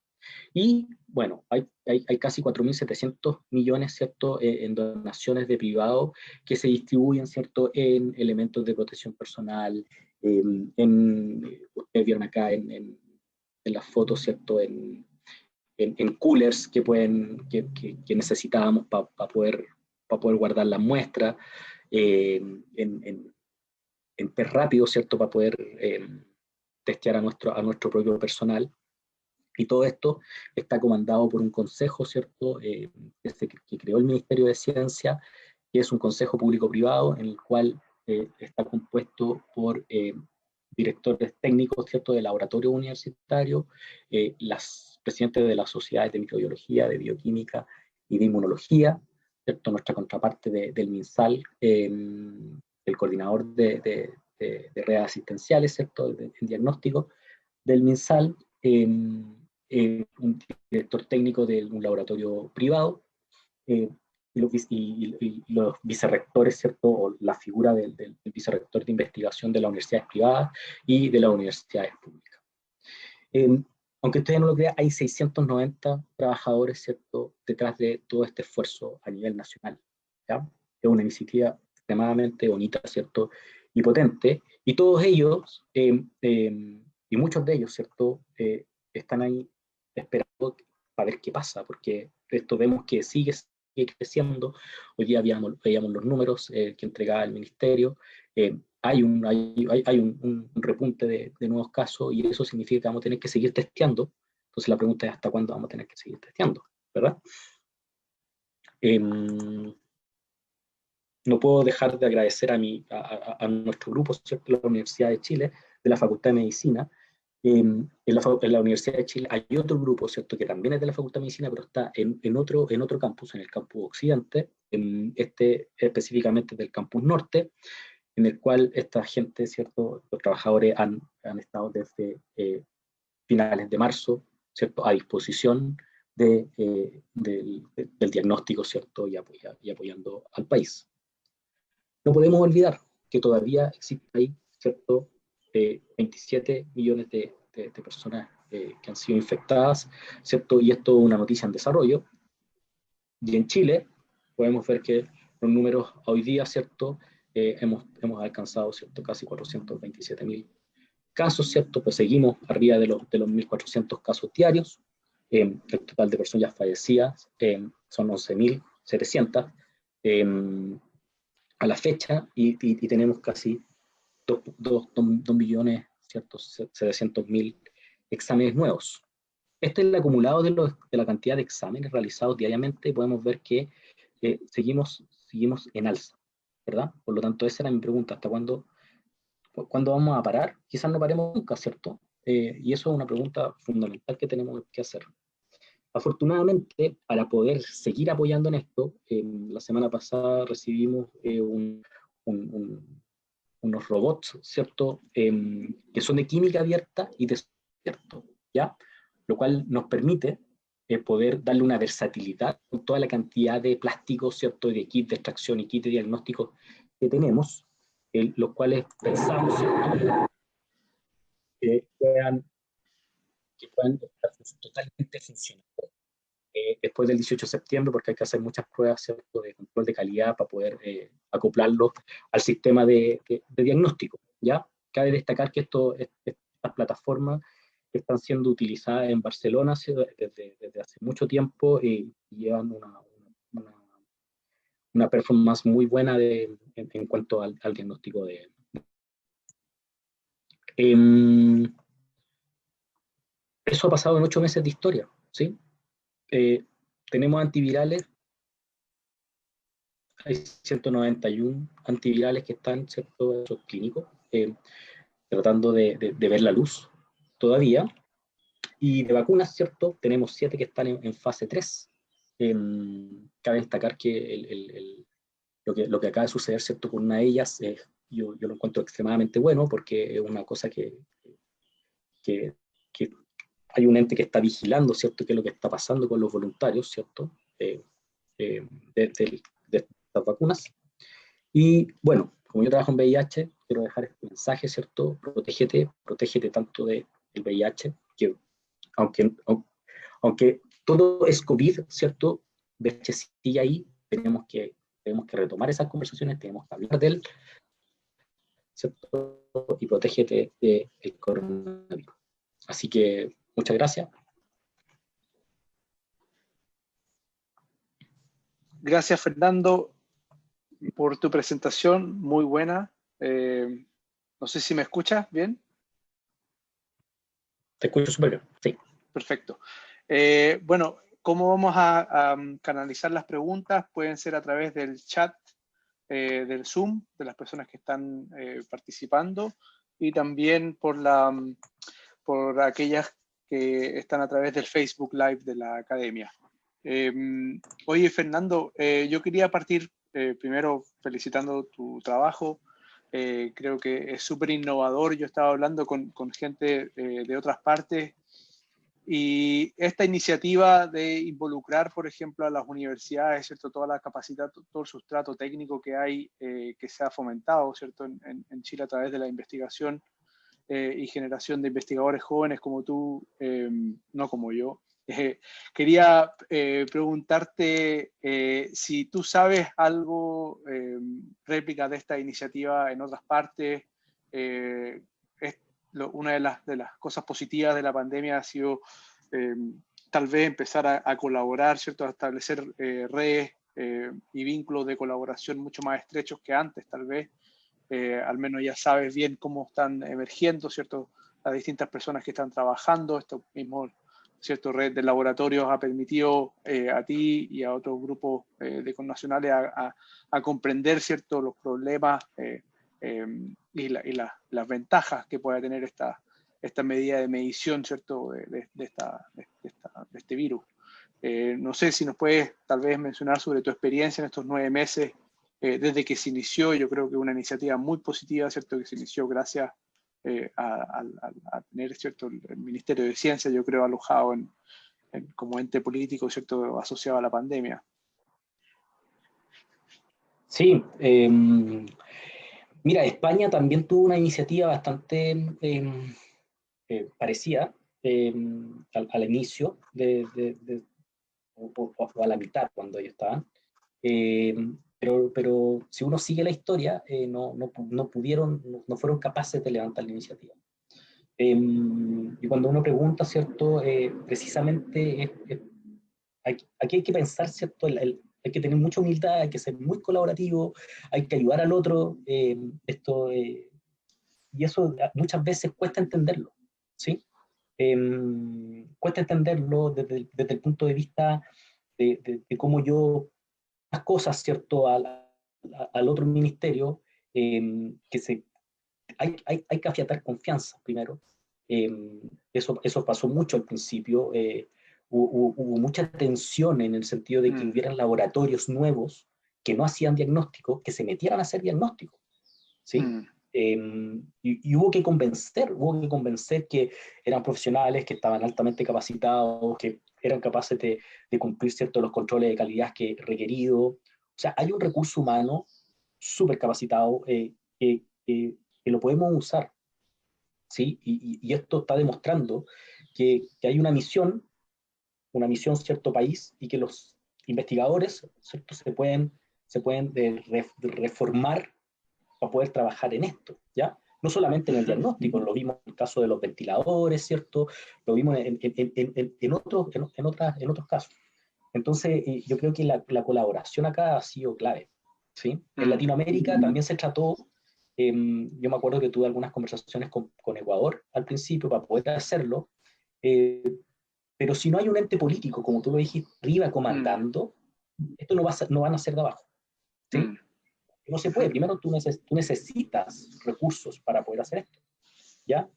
[SPEAKER 4] Y bueno, hay casi 4.700 millones, ¿cierto?, en donaciones de privados que se distribuyen, ¿cierto?, en elementos de protección personal, ustedes vieron acá en las fotos, ¿cierto?, en coolers que necesitábamos para poder guardar las muestras, en test rápido, ¿cierto?, para poder testear a nuestro propio personal. Y todo esto está comandado por un consejo, ¿cierto?, que creó el Ministerio de Ciencia, que es un consejo público-privado en el cual está compuesto por directores técnicos, ¿cierto?, de laboratorios universitarios, las presidentes de las sociedades de microbiología, de bioquímica y de inmunología, ¿cierto?, nuestra contraparte del MinSal, el coordinador de redes asistenciales, ¿cierto?, el diagnóstico del MinSal, un director técnico de un laboratorio privado, y los vicerrectores, ¿cierto?, o la figura del vicerrector de investigación de las universidades privadas y de las universidades públicas. Aunque ustedes no lo crean, hay 690 trabajadores, ¿cierto?, detrás de todo este esfuerzo a nivel nacional, ¿ya? Es una iniciativa extremadamente bonita, ¿cierto?, y potente, y todos ellos, y muchos de ellos, ¿cierto?, están ahí esperando para ver qué pasa, porque esto vemos que sigue creciendo. Hoy día veíamos los números que entregaba el ministerio. Hay un repunte de nuevos casos, y eso significa que vamos a tener que seguir testeando. Entonces la pregunta es hasta cuándo vamos a tener que seguir testeando, ¿verdad? No puedo dejar de agradecer a nuestro grupo, ¿cierto?, la Universidad de Chile, de la Facultad de Medicina. En la Universidad de Chile hay otro grupo, ¿cierto?, que también es de la Facultad de Medicina, pero está en otro campus, en el campus Occidente, específicamente del campus Norte, en el cual esta gente, ¿cierto?, los trabajadores han estado desde finales de marzo, ¿cierto?, a disposición del diagnóstico, ¿cierto?, y apoyando al país. No podemos olvidar que todavía existe ahí, ¿cierto?, 27 millones de personas que han sido infectadas, ¿cierto?, y esto es una noticia en desarrollo. Y en Chile podemos ver que los números hoy día, ¿cierto?, hemos alcanzado, ¿cierto?, casi 427.000 casos, ¿cierto? Pues seguimos arriba de los 1.400 casos diarios. El total de personas ya fallecidas son 11.700 a la fecha, y tenemos casi 2.700.000 exámenes nuevos. Este es el acumulado de la cantidad de exámenes realizados diariamente, y podemos ver que seguimos en alza, ¿verdad? Por lo tanto, esa era mi pregunta: ¿hasta cuándo vamos a parar? Quizás no paremos nunca, ¿cierto? Y eso es una pregunta fundamental que tenemos que hacer. Afortunadamente, para poder seguir apoyando en esto, la semana pasada recibimos unos robots, ¿cierto?, que son de química abierta y de abierto, ¿ya? Lo cual nos permite poder darle una versatilidad con toda la cantidad de plásticos, ¿cierto?, y de kit de extracción y kit de diagnóstico que tenemos, los cuales pensamos, ¿cierto?, que puedan estar totalmente funcionando después del 18 de septiembre, porque hay que hacer muchas pruebas, ¿cierto?, de control de calidad para poder acoplarlo al sistema de diagnóstico, ¿ya? Cabe destacar que estas plataformas están siendo utilizadas en Barcelona desde hace mucho tiempo, y llevan una performance muy buena en cuanto al diagnóstico de... Eso ha pasado en 8 meses de historia, ¿sí? Tenemos antivirales, hay 191 antivirales que están, ¿cierto?, en clínicos, tratando de ver la luz todavía. Y de vacunas, ¿cierto?, tenemos 7 que están en fase 3. Cabe destacar que lo que acaba de suceder, ¿cierto?, con una de ellas, yo lo encuentro extremadamente bueno, porque es una cosa que hay un ente que está vigilando, ¿cierto?, qué es lo que está pasando con los voluntarios, ¿cierto?, de estas vacunas. Y bueno, como yo trabajo en VIH, quiero dejar este mensaje, ¿cierto? Protégete tanto del VIH, que aunque todo es COVID, ¿cierto?, VIH sigue ahí, tenemos que retomar esas conversaciones, tenemos que hablar de él, ¿cierto? Y protégete del coronavirus. Así que muchas gracias.
[SPEAKER 2] Gracias, Fernando, por tu presentación, muy buena. No sé si me escuchas bien.
[SPEAKER 4] Te escucho súper bien, sí.
[SPEAKER 2] Perfecto. Bueno, ¿cómo vamos a canalizar las preguntas? Pueden ser a través del chat del Zoom, de las personas que están participando, y también por aquellas que están a través del Facebook Live de la Academia. Oye, Fernando, yo quería partir primero felicitando tu trabajo. Creo que es súper innovador. Yo estaba hablando con gente de otras partes, y esta iniciativa de involucrar, por ejemplo, a las universidades, ¿cierto?, toda la capacidad, todo el sustrato técnico que hay, que se ha fomentado, ¿cierto?, en Chile a través de la investigación y generación de investigadores jóvenes como tú, no como yo. Quería preguntarte si tú sabes algo, réplica de esta iniciativa en otras partes. Una de las cosas positivas de la pandemia ha sido tal vez empezar a colaborar, ¿cierto?, a establecer redes y vínculos de colaboración mucho más estrechos que antes, tal vez. Al menos ya sabes bien cómo están emergiendo, ¿cierto?, las distintas personas que están trabajando. Esto mismo, ¿cierto?, red de laboratorios ha permitido a ti y a otros grupos de connacionales a comprender, ¿cierto?, los problemas y las ventajas que puede tener esta medida de medición, ¿cierto?, de este virus. No sé si nos puedes tal vez mencionar sobre tu experiencia en estos 9 meses desde que se inició. Yo creo que una iniciativa muy positiva, ¿cierto?, que se inició gracias a tener, ¿cierto?, el Ministerio de Ciencia, yo creo, alojado como ente político, ¿cierto?, asociado a la pandemia.
[SPEAKER 4] Sí, mira, España también tuvo una iniciativa bastante parecida al inicio o a la mitad cuando ellos estaban. pero si uno sigue la historia, no fueron capaces de levantar la iniciativa. Y cuando uno pregunta, ¿cierto? Precisamente aquí hay que pensar, ¿cierto? Hay que tener mucha humildad, hay que ser muy colaborativo, hay que ayudar al otro, y eso muchas veces cuesta entenderlo, ¿sí? Cuesta entenderlo desde el punto de vista de cómo yo las cosas, ¿cierto? Al otro ministerio, hay que afiatar confianza primero. Eso pasó mucho al principio. Hubo mucha tensión en el sentido de que hubieran laboratorios nuevos que no hacían diagnóstico, que se metieran a hacer diagnóstico, ¿sí? Y hubo que convencer que eran profesionales, que estaban altamente capacitados, que eran capaces de cumplir ciertos los controles de calidad que requeridos. O sea, hay un recurso humano súper capacitado que lo podemos usar, ¿sí? Y esto está demostrando que hay una misión, cierto país, y que los investigadores, ¿cierto? se pueden reformar para poder trabajar en esto, ¿ya? No solamente en el diagnóstico, lo vimos en el caso de los ventiladores, ¿cierto? Lo vimos en otros casos. Entonces, yo creo que la colaboración acá ha sido clave, ¿sí? En Latinoamérica también se trató, yo me acuerdo que tuve algunas conversaciones con Ecuador al principio para poder hacerlo, pero si no hay un ente político, como tú lo dijiste, arriba comandando, esto no van a ser de abajo, ¿sí? No se puede. Primero tú necesitas recursos para poder hacer esto, ¿ya?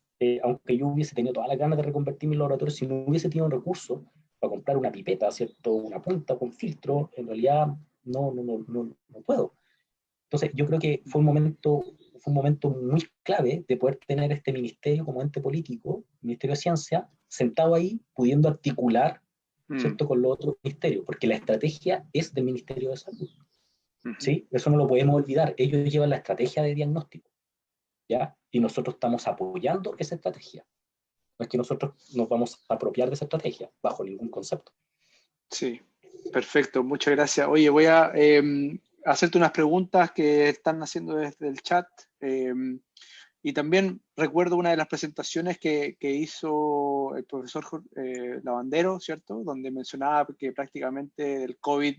[SPEAKER 4] Aunque yo hubiese tenido todas las ganas de reconvertir mi laboratorio, si no hubiese tenido recursos para comprar una pipeta, ¿cierto? Una punta con filtro, en realidad no puedo. Entonces yo creo que fue un momento muy clave de poder tener este ministerio como ente político, Ministerio de Ciencia, sentado ahí, pudiendo articular, ¿cierto?, con los otros ministerios, porque la estrategia es del Ministerio de Salud. ¿Sí? Eso no lo podemos olvidar. Ellos llevan la estrategia de diagnóstico, ¿ya? Y nosotros estamos apoyando esa estrategia. No es que nosotros nos vamos a apropiar de esa estrategia, bajo ningún concepto.
[SPEAKER 2] Sí, perfecto. Muchas gracias. Oye, voy a hacerte unas preguntas que están haciendo desde el chat. Y también recuerdo una de las presentaciones que hizo el profesor Lavandero, ¿cierto? Donde mencionaba que prácticamente del COVID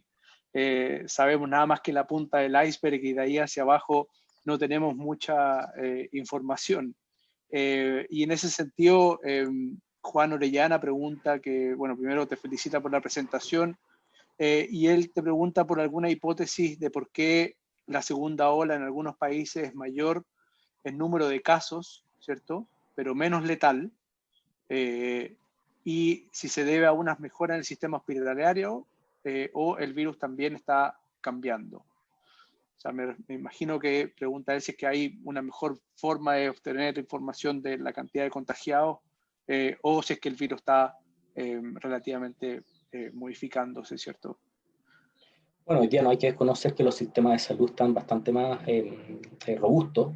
[SPEAKER 2] sabemos nada más que la punta del iceberg y de ahí hacia abajo no tenemos mucha información. Y en ese sentido, Juan Orellana pregunta que, bueno, primero te felicita por la presentación y él te pregunta por alguna hipótesis de por qué la segunda ola en algunos países es mayor en número de casos, ¿cierto? Pero menos letal. Y si se debe a unas mejoras en el sistema hospitalario o el virus también está cambiando. O sea, me imagino que pregunta él si es que hay una mejor forma de obtener información de la cantidad de contagiados o si es que el virus está relativamente modificándose, ¿cierto?
[SPEAKER 4] Bueno, hoy día no hay que desconocer que los sistemas de salud están bastante más robustos,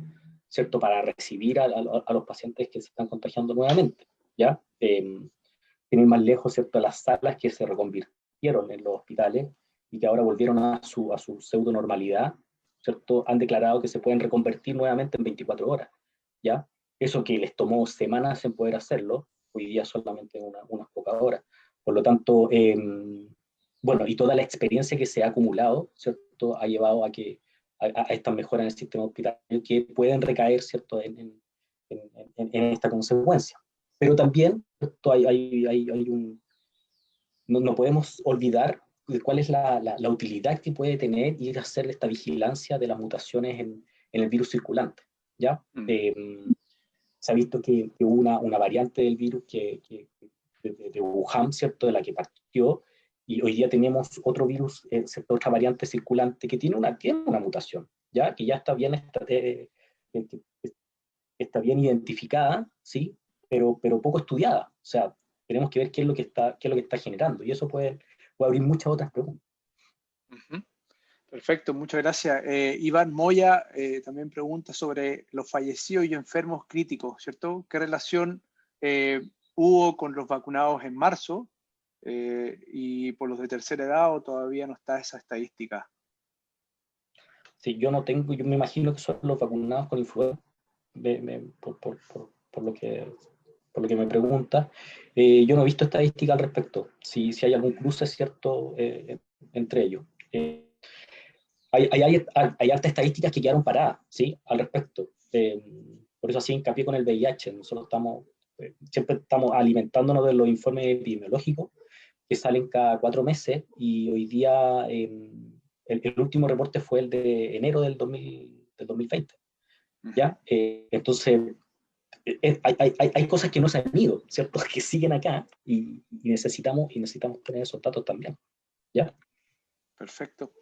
[SPEAKER 4] ¿cierto?, para recibir a los pacientes que se están contagiando nuevamente, ¿ya? Tienen más lejos, ¿cierto?, las salas que se reconvirtieron en los hospitales y que ahora volvieron a su pseudo normalidad, ¿cierto? Han declarado que se pueden reconvertir nuevamente en 24 horas, ¿ya? Eso que les tomó semanas en poder hacerlo, hoy día solamente unas pocas horas. Por lo tanto, bueno, y toda la experiencia que se ha acumulado, ¿cierto?, ha llevado a estas mejoras en el sistema hospitalario que pueden recaer, ¿cierto?, en esta consecuencia. Pero también no podemos olvidar de cuál es la utilidad que puede tener ir a hacer esta vigilancia de las mutaciones en el virus circulante, ¿ya? Se ha visto que hubo una variante del virus de Wuhan, ¿cierto?, de la que partió, y hoy día tenemos otro virus, otra variante circulante que tiene una mutación, ¿ya? Que ya está bien identificada, ¿sí? Pero poco estudiada. O sea, tenemos que ver qué es lo que está generando, y eso puede abrir muchas otras preguntas.
[SPEAKER 2] Perfecto, muchas gracias. Iván Moya también pregunta sobre los fallecidos y enfermos críticos, ¿cierto? ¿Qué relación hubo con los vacunados en marzo y por los de tercera edad o todavía no está esa estadística?
[SPEAKER 4] Sí, yo no tengo, yo me imagino que son los vacunados con influenza, por lo que me pregunta. Yo no he visto estadística al respecto, si hay algún cruce, ¿cierto?, entre ellos. Hay hartas estadísticas que quedaron paradas, ¿sí?, al respecto. Por eso así hincapié con el VIH. Nosotros siempre estamos alimentándonos de los informes epidemiológicos que salen cada 4 meses, y hoy día el último reporte fue el de enero del 2020. ¿Ya? Entonces, hay cosas que no se han ido, ¿cierto? Que siguen acá, y necesitamos tener esos datos también. ¿Ya?
[SPEAKER 2] Perfecto.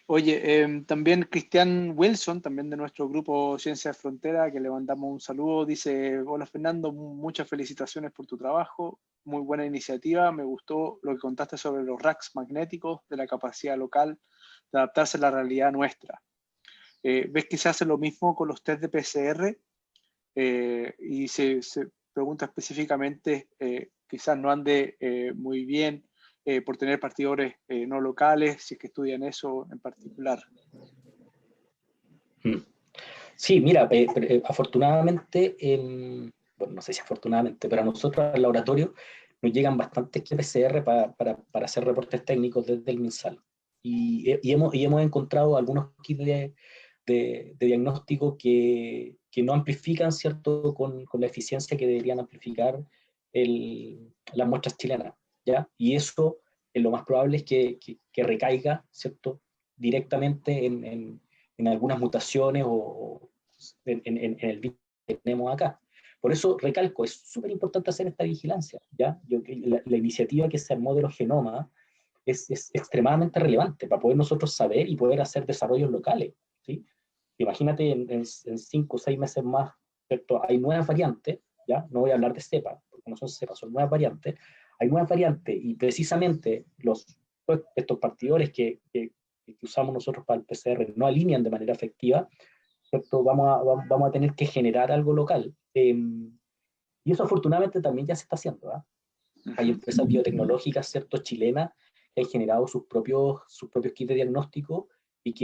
[SPEAKER 2] Oye, también Cristian Wilson, también de nuestro grupo Ciencia de Frontera, que le mandamos un saludo, dice: hola Fernando, muchas felicitaciones por tu trabajo, muy buena iniciativa, me gustó lo que contaste sobre los racks magnéticos, de la capacidad local de adaptarse a la realidad nuestra. ¿Ves que se hace lo mismo con los test de PCR? Y se pregunta específicamente, quizás no ande muy bien por tener partidores no locales, si es que estudian eso en particular.
[SPEAKER 4] Sí, mira, afortunadamente, bueno, no sé si afortunadamente, pero a nosotros al laboratorio nos llegan bastantes PCR para hacer reportes técnicos desde el MinSal. Y hemos encontrado algunos kits de diagnóstico que no amplifican, ¿cierto?, con la eficiencia que deberían amplificar las muestras chilenas, ¿ya? Y eso, lo más probable es que recaiga, ¿cierto?, directamente en algunas mutaciones o en el virus que tenemos acá. Por eso, recalco, es súper importante hacer esta vigilancia, ¿ya? La iniciativa que se armó de los genomas es extremadamente relevante para poder nosotros saber y poder hacer desarrollos locales, ¿sí? Imagínate en 5 o 6 meses más, ¿cierto? Hay nuevas variantes, ¿ya? No voy a hablar de cepa, porque no son cepas, son nuevas variantes. Hay nuevas variantes, y precisamente estos partidores que usamos nosotros para el PCR no alinean de manera efectiva, ¿cierto? Vamos a tener que generar algo local. Y eso afortunadamente también ya se está haciendo, ¿eh? Hay empresas biotecnológicas, ¿cierto?, chilenas, que han generado sus propios kits de diagnóstico, y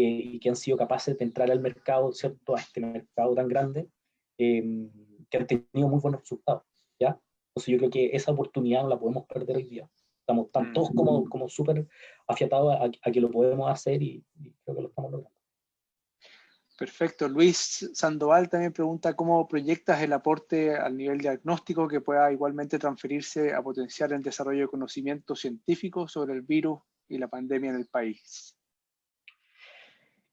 [SPEAKER 4] que han sido capaces de entrar al mercado, ¿cierto?, a este mercado tan grande, que han tenido muy buenos resultados, ¿ya? Entonces yo creo que esa oportunidad no la podemos perder hoy día. Estamos todos como súper afiatados a que lo podemos hacer, y creo que lo estamos logrando.
[SPEAKER 2] Perfecto. Luis Sandoval también pregunta: ¿cómo proyectas el aporte al nivel diagnóstico que pueda igualmente transferirse a potenciar el desarrollo de conocimiento científico sobre el virus y la pandemia en el país?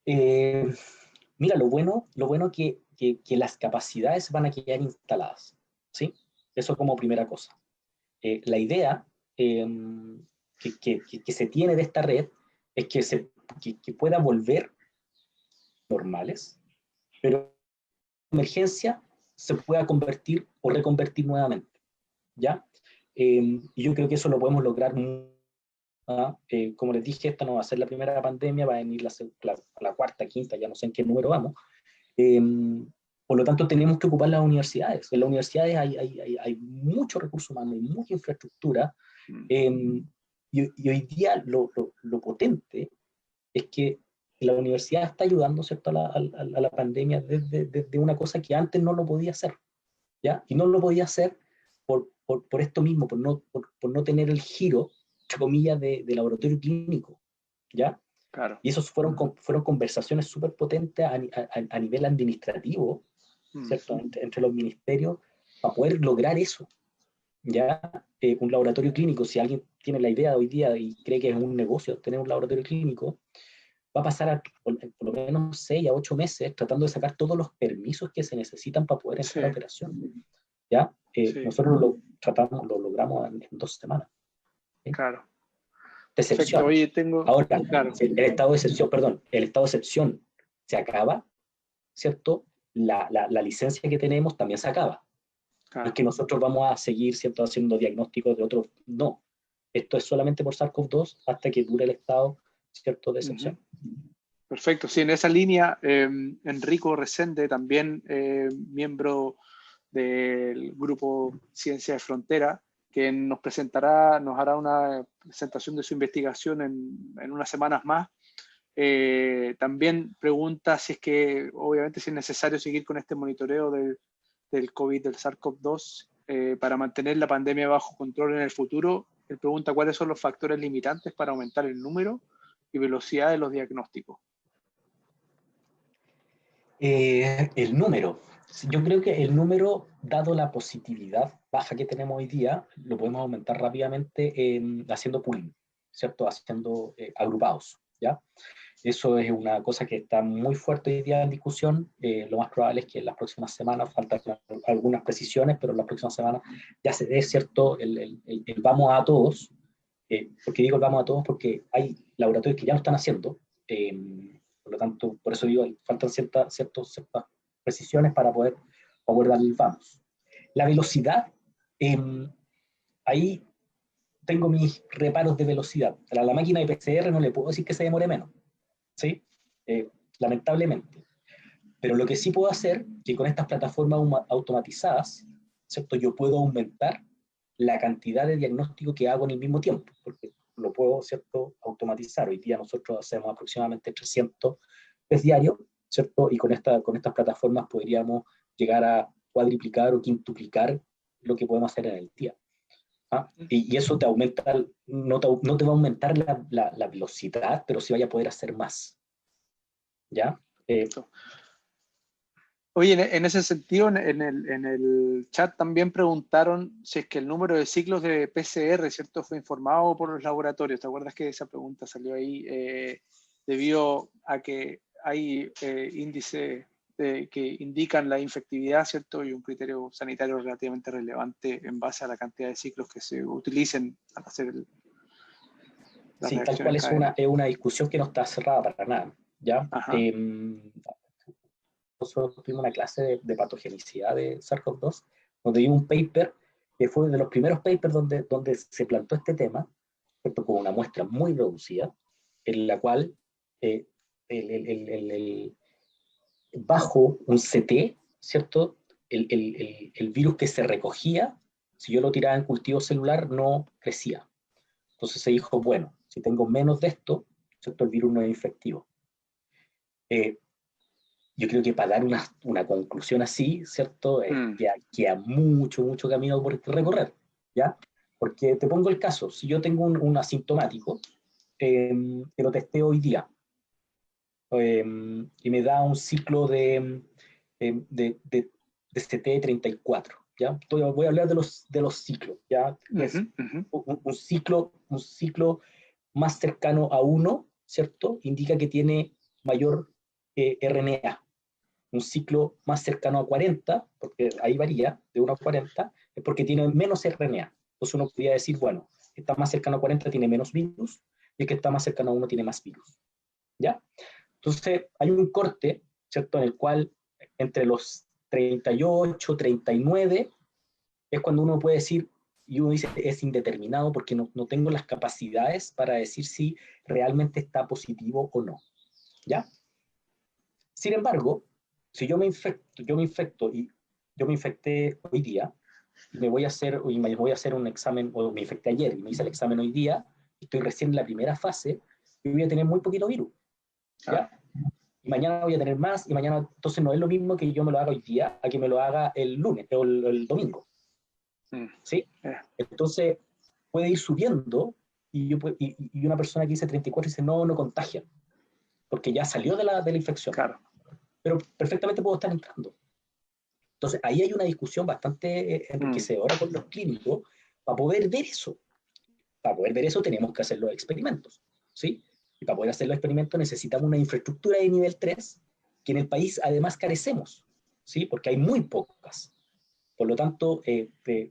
[SPEAKER 4] Mira, lo bueno que las capacidades van a quedar instaladas, ¿sí? Eso como primera cosa. La idea que se tiene de esta red es que pueda volver normales, pero en emergencia se pueda convertir o reconvertir nuevamente, ¿ya? Y yo creo que eso lo podemos lograr. Como les dije, esta no va a ser la primera pandemia, va a venir la cuarta, quinta, ya no sé en qué número vamos. Por lo tanto, tenemos que ocupar las universidades. En las universidades hay mucho recurso humano, hay mucha infraestructura, y hoy día lo potente es que la universidad está ayudando, ¿cierto?, a la pandemia desde una cosa que antes no lo podía hacer, ¿ya? Y no lo podía hacer por esto mismo, por no tener el giro, entre comillas, de laboratorio clínico, ¿ya?
[SPEAKER 2] Claro.
[SPEAKER 4] Y esos fueron conversaciones súper potentes a nivel administrativo, ¿cierto?, entre los ministerios, para poder lograr eso, ¿ya? Un laboratorio clínico, si alguien tiene la idea hoy día y cree que es un negocio tener un laboratorio clínico, va a pasar por lo menos 6 a 8 meses tratando de sacar todos los permisos que se necesitan para poder entrar a operación, ¿ya? Nosotros lo logramos en 2 semanas, ¿sí?
[SPEAKER 2] Claro.
[SPEAKER 4] De excepción.
[SPEAKER 2] Oye,
[SPEAKER 4] Ahora,
[SPEAKER 2] claro.
[SPEAKER 4] el estado de excepción, perdón, el estado de excepción se acaba, ¿cierto? La licencia que tenemos también se acaba.
[SPEAKER 2] Claro.
[SPEAKER 4] No es que nosotros vamos a seguir, ¿cierto?, haciendo diagnósticos de otros, no. Esto es solamente por SARS-CoV-2 hasta que dure el estado, ¿cierto?, de excepción.
[SPEAKER 2] Perfecto. Sí, en esa línea, Enrico Resende, también miembro del grupo Ciencia de Frontera, que nos hará una presentación de su investigación en unas semanas más. También pregunta si es que, obviamente, si es necesario seguir con este monitoreo del COVID, del SARS-CoV-2, para mantener la pandemia bajo control en el futuro. Él pregunta cuáles son los factores limitantes para aumentar el número y velocidad de los diagnósticos.
[SPEAKER 4] El número. Yo creo que el número, dado la positividad baja que tenemos hoy día, lo podemos aumentar rápidamente haciendo pooling, ¿cierto? Haciendo agrupados, ¿ya? Eso es una cosa que está muy fuerte hoy día en discusión. Lo más probable es que en las próximas semanas, faltan algunas precisiones, pero en las próximas semanas ya se dé, ¿cierto? El vamos a todos. ¿Por qué digo el vamos a todos? Porque hay laboratorios que ya lo están haciendo. Por lo tanto, por eso digo, faltan ciertas precisiones para poder darle el vamos. La velocidad, ahí tengo mis reparos de velocidad. A la máquina de PCR no le puedo decir que se demore menos, ¿sí? Lamentablemente. Pero lo que sí puedo hacer, que con estas plataformas automatizadas, ¿cierto? Yo puedo aumentar la cantidad de diagnóstico que hago en el mismo tiempo, porque lo puedo, ¿cierto?, automatizar. Hoy día nosotros hacemos aproximadamente 300 test diarios, ¿cierto? Y con estas plataformas podríamos llegar a cuadriplicar o quintuplicar lo que podemos hacer en el día. ¿Ah? Y eso te aumenta, no te va a aumentar la velocidad, pero sí vaya a poder hacer más. ¿Ya?
[SPEAKER 2] Oye, en ese sentido, en el chat también preguntaron si es que el número de ciclos de PCR, ¿cierto?, fue informado por los laboratorios. ¿Te acuerdas que esa pregunta salió ahí debido a que hay índices que indican la infectividad, ¿cierto?, y un criterio sanitario relativamente relevante en base a la cantidad de ciclos que se utilicen al hacer
[SPEAKER 4] la sí, tal cual es una discusión que no está cerrada para nada, ¿ya? Nosotros tuvimos una clase de patogenicidad de SARS-CoV-2, donde vimos un paper que fue de los primeros papers donde se plantó este tema, ¿cierto?, con una muestra muy reducida, en la cual bajo un CT, ¿cierto?, el virus que se recogía, si yo lo tiraba en cultivo celular, no crecía. Entonces se dijo, bueno, si tengo menos de esto, ¿cierto?, el virus no es infectivo. Yo creo que para dar una conclusión así, ¿cierto?, queda mucho camino por recorrer, ¿ya? Porque te pongo el caso, si yo tengo un asintomático, que lo testeo hoy día, y me da un ciclo de CT34, ¿ya? Voy a hablar de los ciclos, ¿ya? Un ciclo más cercano a 1, ¿cierto?, indica que tiene mayor RNA. Un ciclo más cercano a 40, porque ahí varía, de 1 a 40, es porque tiene menos RNA. Entonces uno podría decir, bueno, el que está más cercano a 40 tiene menos virus, y el que está más cercano a 1 tiene más virus, ¿ya? Entonces hay un corte, ¿cierto?, en el cual entre los 38, 39, es cuando uno puede decir, y uno dice es indeterminado porque no tengo las capacidades para decir si realmente está positivo o no, ¿ya? Sin embargo, si yo me infecto y yo me infecté hoy día, y me voy a hacer un examen, o me infecté ayer y me hice el examen hoy día, estoy recién en la primera fase, y voy a tener muy poquito virus, ¿ya? Y mañana voy a tener más, y mañana, entonces no es lo mismo que yo me lo haga hoy día a que me lo haga el lunes o el domingo, ¿sí? Entonces puede ir subiendo, y una persona que dice 34 dice no contagia, porque ya salió de la infección.
[SPEAKER 2] Claro.
[SPEAKER 4] Pero perfectamente puedo estar entrando. Entonces, ahí hay una discusión bastante enriquecedora con los clínicos para poder ver eso. Para poder ver eso tenemos que hacer los experimentos, ¿sí? Y para poder hacer los experimentos necesitamos una infraestructura de nivel 3, que en el país además carecemos, ¿sí? Porque hay muy pocas. Por lo tanto,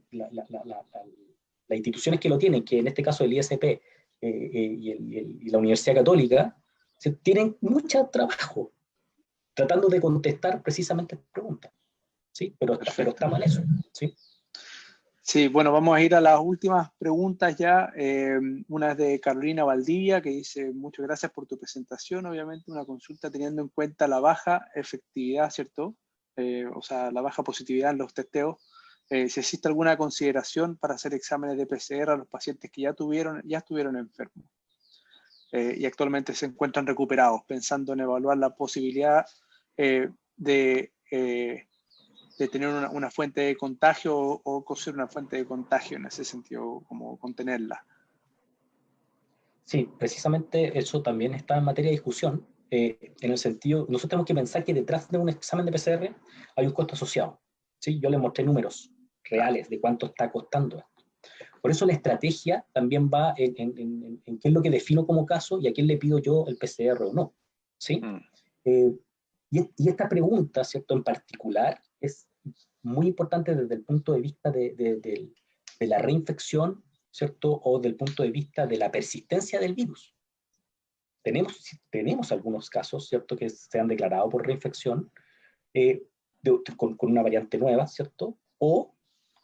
[SPEAKER 4] las instituciones que lo tienen, que en este caso el ISP y la Universidad Católica, tienen mucho trabajo tratando de contestar precisamente esta pregunta, ¿sí? Pero está mal eso, ¿sí?
[SPEAKER 2] Sí, bueno, vamos a ir a las últimas preguntas ya. Una es de Carolina Valdivia, que dice, muchas gracias por tu presentación. Obviamente una consulta teniendo en cuenta la baja efectividad, ¿cierto? O sea, la baja positividad en los testeos. Si existe alguna consideración para hacer exámenes de PCR a los pacientes que ya estuvieron enfermos. y actualmente se encuentran recuperados, pensando en evaluar la posibilidad de tener una fuente de contagio o coser una fuente de contagio en ese sentido, como contenerla.
[SPEAKER 4] Sí, precisamente eso también está en materia de discusión, en el sentido, nosotros tenemos que pensar que detrás de un examen de PCR hay un costo asociado. ¿Sí? Yo les mostré números reales de cuánto está costando esto. Por eso la estrategia también va en qué es lo que defino como caso y a quién le pido yo el PCR o no. ¿Sí? Y esta pregunta, ¿cierto?, en particular, es muy importante desde el punto de vista de la reinfección, ¿cierto?, o del punto de vista de la persistencia del virus. Tenemos algunos casos, ¿cierto?, que se han declarado por reinfección con una variante nueva, ¿cierto?, o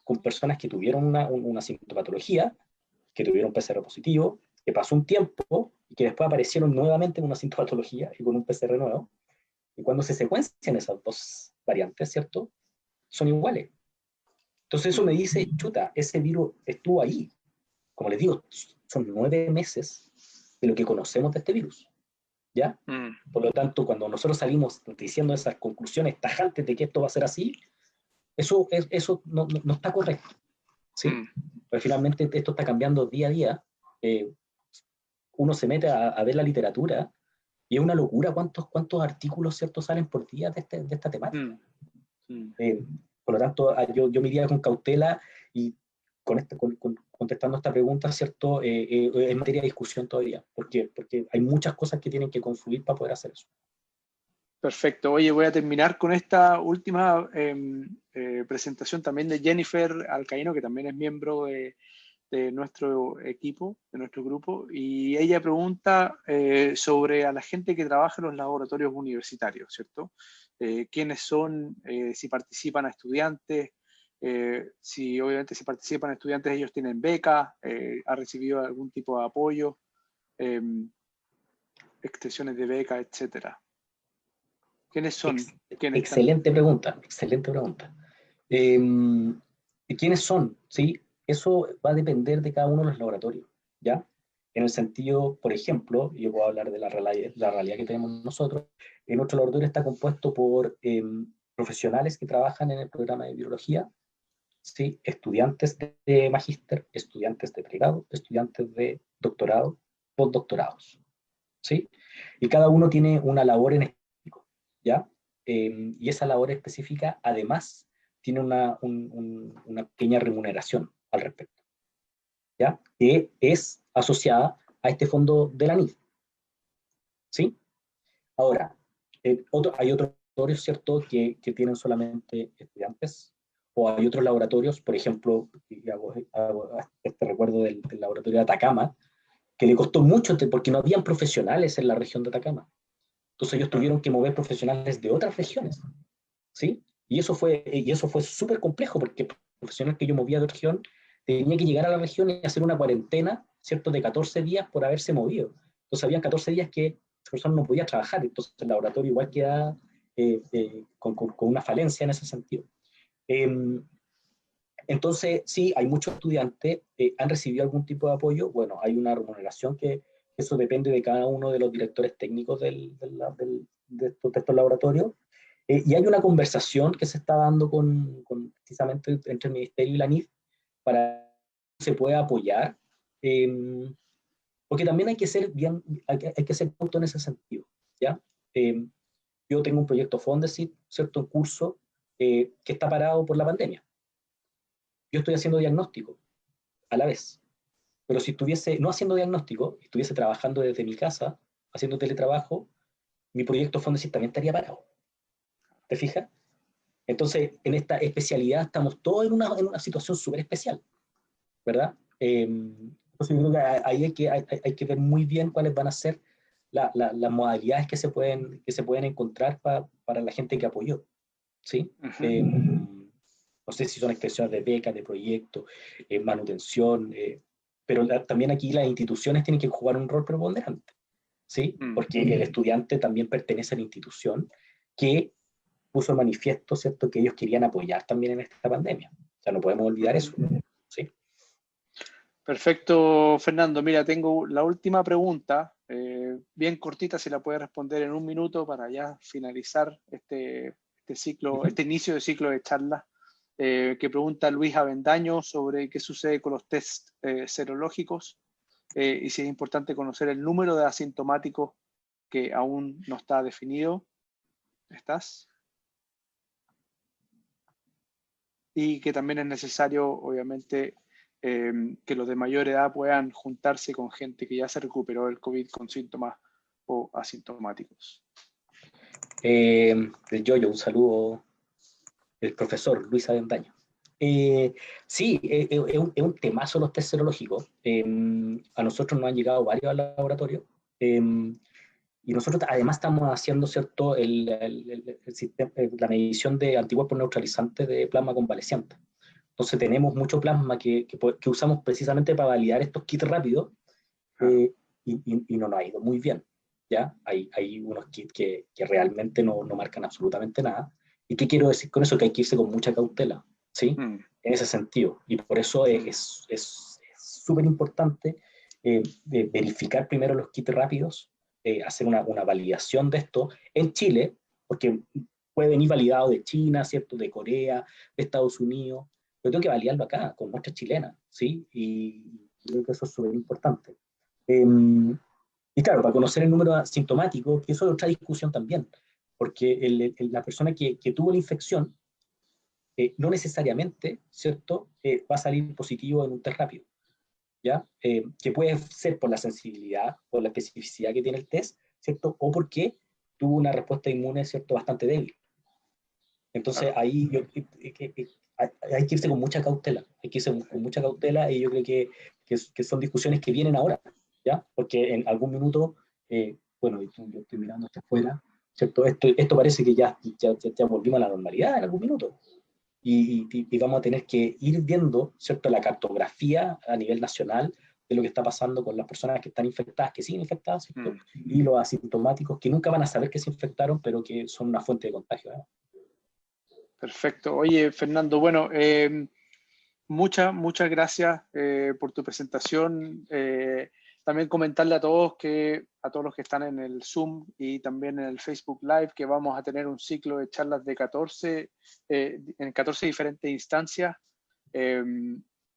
[SPEAKER 4] con personas que tuvieron una sintomatología, que tuvieron PCR positivo, que pasó un tiempo y que después aparecieron nuevamente con una sintomatología y con un PCR nuevo. Y cuando se secuencian esas dos variantes, ¿cierto?, son iguales. Entonces eso me dice, chuta, ese virus estuvo ahí. Como les digo, son 9 meses de lo que conocemos de este virus. ¿Ya? Por lo tanto, cuando nosotros salimos diciendo esas conclusiones tajantes de que esto va a ser así, eso no está correcto. ¿Sí? Porque finalmente esto está cambiando día a día. Uno se mete a ver la literatura y es una locura cuántos artículos, ¿cierto?, salen por día de esta temática. Por lo tanto, yo me iría con cautela y contestando esta pregunta, ¿cierto?, en materia de discusión todavía, porque hay muchas cosas que tienen que confluir para poder hacer eso.
[SPEAKER 2] Perfecto. Oye, voy a terminar con esta última presentación también de Jennifer Alcaíno, que también es miembro de nuestro equipo, de nuestro grupo, y ella pregunta sobre a la gente que trabaja en los laboratorios universitarios, ¿cierto? ¿Quiénes son? Si participan a estudiantes, si obviamente si participan a estudiantes ellos tienen beca, ha recibido algún tipo de apoyo, extensiones de beca, etcétera. ¿Quiénes son?
[SPEAKER 4] Excelente pregunta, excelente pregunta. ¿Quiénes son? ¿Sí? Eso va a depender de cada uno de los laboratorios, ¿ya? En el sentido, por ejemplo, yo puedo hablar de la realidad que tenemos nosotros. Nuestro laboratorio está compuesto por profesionales que trabajan en el programa de virología, ¿sí?, estudiantes de magíster, estudiantes de pregrado, estudiantes de doctorado, postdoctorados, ¿sí? Y cada uno tiene una labor en específico, ¿ya? Y esa labor específica, además, tiene una pequeña remuneración al respecto, ¿ya?, que es asociada a este fondo de la NIF, ¿sí? Ahora, hay otros laboratorios, ¿cierto?, que tienen solamente estudiantes, o hay otros laboratorios, por ejemplo, hago este recuerdo del laboratorio de Atacama, que le costó mucho porque no habían profesionales en la región de Atacama. Entonces ellos tuvieron que mover profesionales de otras regiones, ¿sí? Y eso fue súper complejo, porque el profesional que yo movía de región tenía que llegar a la región y hacer una cuarentena, ¿cierto?, de 14 días por haberse movido. Entonces había 14 días que esa persona no podía trabajar, entonces el laboratorio igual queda con una falencia en ese sentido. Entonces, sí, hay muchos estudiantes, han recibido algún tipo de apoyo. Bueno, hay una remuneración que eso depende de cada uno de los directores técnicos de estos laboratorios. Y hay una conversación que se está dando precisamente entre el Ministerio y la NIF para que se pueda apoyar, porque también hay que ser punto en ese sentido, ¿ya? Yo tengo un proyecto Fondesit, ¿cierto?, en curso, que está parado por la pandemia. Yo estoy haciendo diagnóstico a la vez, pero si estuviese no haciendo diagnóstico, estuviese trabajando desde mi casa, haciendo teletrabajo, mi proyecto Fondesit también estaría parado. ¿Te fijas? Entonces, en esta especialidad estamos todos en una situación súper especial, ¿verdad? Entonces yo creo que ahí hay que ver muy bien cuáles van a ser las modalidades que se pueden encontrar para la gente que apoyó, ¿sí? No sé si son expresiones de becas, de proyectos, manutención, pero también aquí las instituciones tienen que jugar un rol preponderante, ¿sí? Porque el estudiante también pertenece a la institución que puso en manifiesto, ¿cierto?, que ellos querían apoyar también en esta pandemia. O sea, no podemos olvidar eso, ¿sí?
[SPEAKER 2] Perfecto, Fernando. Mira, tengo la última pregunta bien cortita, si la puede responder en un minuto para ya finalizar este ciclo, este inicio de ciclo de charlas, que pregunta Luis Avendaño sobre qué sucede con los test serológicos y si es importante conocer el número de asintomáticos que aún no está definido. ¿Estás? Y que también es necesario, obviamente, que los de mayor edad puedan juntarse con gente que ya se recuperó del COVID con síntomas o asintomáticos.
[SPEAKER 4] Un saludo, el profesor Luis Avendaño. Sí, es un temazo los test serológicos. A nosotros nos han llegado varios al laboratorio. Y nosotros además estamos haciendo, ¿cierto?, la medición de anticuerpos neutralizantes de plasma convaleciente. Entonces tenemos mucho plasma que usamos precisamente para validar estos kits rápidos, y no nos ha ido muy bien, ¿ya? Hay unos kits que realmente no marcan absolutamente nada. ¿Y qué quiero decir con eso? Que hay que irse con mucha cautela, ¿sí? En ese sentido. Y por eso es súper importante verificar primero los kits rápidos, hacer una validación de esto en Chile, porque puede venir validado de China, ¿cierto?, de Corea, de Estados Unidos. Yo tengo que validarlo acá, con muestras chilenas, ¿sí? Y creo que eso es súper importante. Y claro, para conocer el número asintomático, que eso es otra discusión también, porque la persona que tuvo la infección no necesariamente, ¿cierto?, va a salir positivo en un test rápido, ¿ya? Que puede ser por la sensibilidad, por la especificidad que tiene el test, ¿cierto?, o porque tuvo una respuesta inmune, ¿cierto?, bastante débil. Entonces ahí hay que irse con mucha cautela, y yo creo que son discusiones que vienen ahora, ¿ya? Porque en algún minuto, bueno, yo estoy mirando hacia afuera, ¿cierto? Esto parece que ya volvimos a la normalidad en algún minuto. Y vamos a tener que ir viendo, ¿cierto?, la cartografía a nivel nacional de lo que está pasando con las personas que están infectadas, que siguen infectadas, ¿cierto? Y los asintomáticos que nunca van a saber que se infectaron, pero que son una fuente de contagio, ¿eh?
[SPEAKER 2] Perfecto. Oye, Fernando, bueno, muchas gracias por tu presentación. También comentarle a todos los que están en el Zoom y también en el Facebook Live, que vamos a tener un ciclo de charlas de 14 diferentes instancias.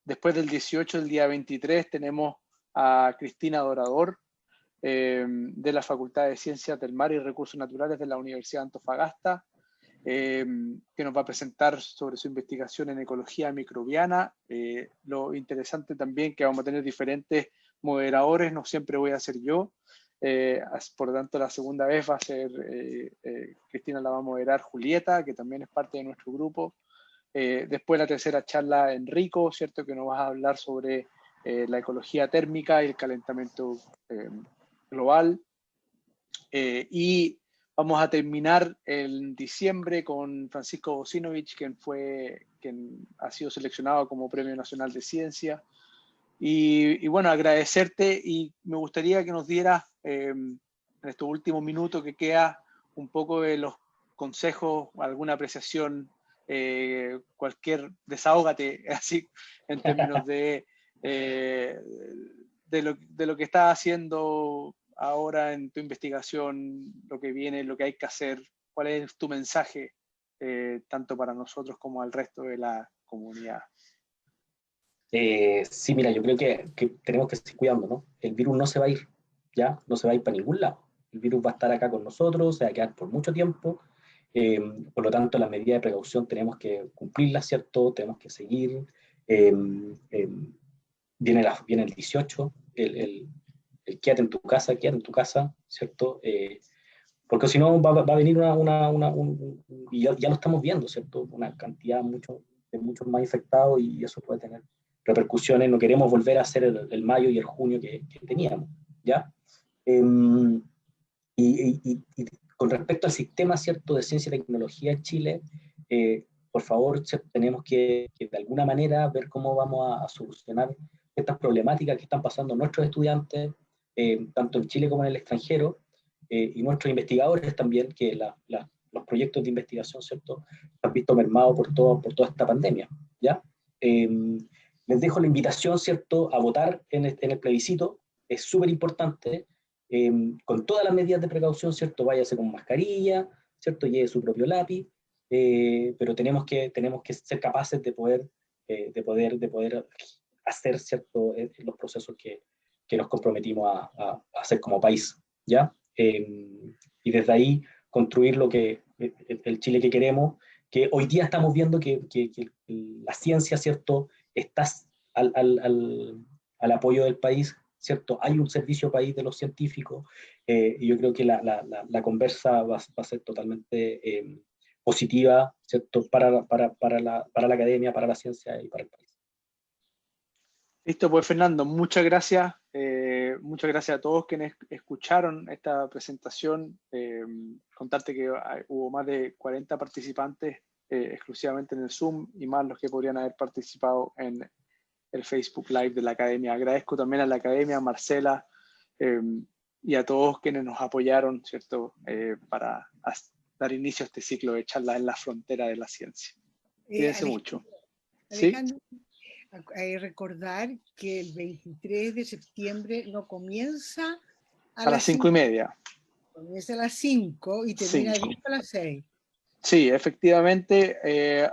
[SPEAKER 2] Después del 18, el día 23, tenemos a Cristina Dorador, de la Facultad de Ciencias del Mar y Recursos Naturales de la Universidad de Antofagasta, que nos va a presentar sobre su investigación en ecología microbiana. Lo interesante también que vamos a tener diferentes moderadores, no siempre voy a ser yo, por lo tanto la segunda vez va a ser Cristina, la va a moderar Julieta, que también es parte de nuestro grupo. Después la tercera charla, Enrico, ¿cierto?, que nos va a hablar sobre la ecología térmica y el calentamiento global. Y vamos a terminar en diciembre con Francisco Bosinovich, quien ha sido seleccionado como Premio Nacional de Ciencia. Y bueno, agradecerte, y me gustaría que nos dieras en estos últimos minutos que queda un poco de los consejos, alguna apreciación, desahógate, así, en términos de lo que estás haciendo ahora en tu investigación, lo que viene, lo que hay que hacer. ¿Cuál es tu mensaje, tanto para nosotros como al resto de la comunidad?
[SPEAKER 4] Sí, mira, yo creo que tenemos que seguir cuidando, ¿no? El virus no se va a ir, ¿ya? No se va a ir para ningún lado. El virus va a estar acá con nosotros, se va a quedar por mucho tiempo. Por lo tanto, las medidas de precaución tenemos que cumplirlas, ¿cierto? Tenemos que seguir. Viene el 18, el quédate en tu casa, ¿cierto? Porque si no va a venir y ya lo estamos viendo, ¿cierto? Una cantidad de muchos más infectados, y eso puede tener repercusiones. No queremos volver a hacer el mayo y el junio que teníamos, ¿ya? Y con respecto al sistema, ¿cierto?, de ciencia y tecnología en Chile, por favor, tenemos que de alguna manera ver cómo vamos a solucionar estas problemáticas que están pasando nuestros estudiantes, tanto en Chile como en el extranjero, y nuestros investigadores también, que los proyectos de investigación, ¿cierto?, se han visto mermados por toda esta pandemia, ¿ya? Les dejo la invitación, ¿cierto?, a votar en el plebiscito. Es súper importante. con todas las medidas de precaución, ¿cierto? Váyase con mascarilla, ¿cierto? Lleve su propio lápiz, pero tenemos que ser capaces de poder hacer, ¿cierto? Los procesos que nos comprometimos a hacer como país, ¿ya? Y desde ahí construir el Chile que queremos, que hoy día estamos viendo que la ciencia, ¿cierto?, está al apoyo del país, ¿cierto? Hay un servicio país de los científicos, y yo creo que la conversa va a ser totalmente positiva, ¿cierto?, para la academia, para la ciencia y para el país.
[SPEAKER 2] Listo, pues Fernando, muchas gracias. Muchas gracias a todos quienes escucharon esta presentación. Contarte que hubo más de 40 participantes exclusivamente en el Zoom y más los que podrían haber participado en el Facebook Live de la Academia. Agradezco también a la Academia, a Marcela y a todos quienes nos apoyaron, ¿cierto? Para dar inicio a este ciclo de charlas en la frontera de la ciencia. Cuídense mucho.
[SPEAKER 3] Alejandro, ¿sí? Recordar que el 23 de septiembre no comienza
[SPEAKER 2] a las 5:30.
[SPEAKER 3] Comienza a las 5 y termina a las 6.
[SPEAKER 2] Sí, efectivamente,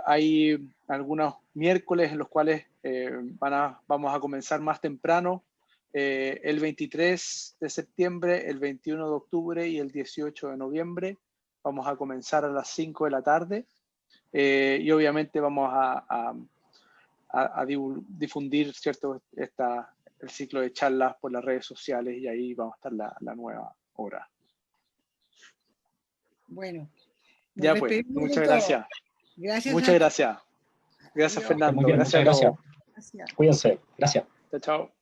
[SPEAKER 2] hay algunos miércoles en los cuales vamos a comenzar más temprano, el 23 de septiembre, el 21 de octubre y el 18 de noviembre. Vamos a comenzar a las 5 de la tarde y obviamente vamos a difundir, ¿cierto?, el ciclo de charlas por las redes sociales y ahí vamos a estar la nueva hora.
[SPEAKER 3] Bueno.
[SPEAKER 2] Ya pues, muchas gracias. Muchas gracias. Gracias, Fernando.
[SPEAKER 4] Muy bien,
[SPEAKER 2] gracias a todos.
[SPEAKER 4] Gracias. Cuídense. Gracias.
[SPEAKER 2] Chao, chao.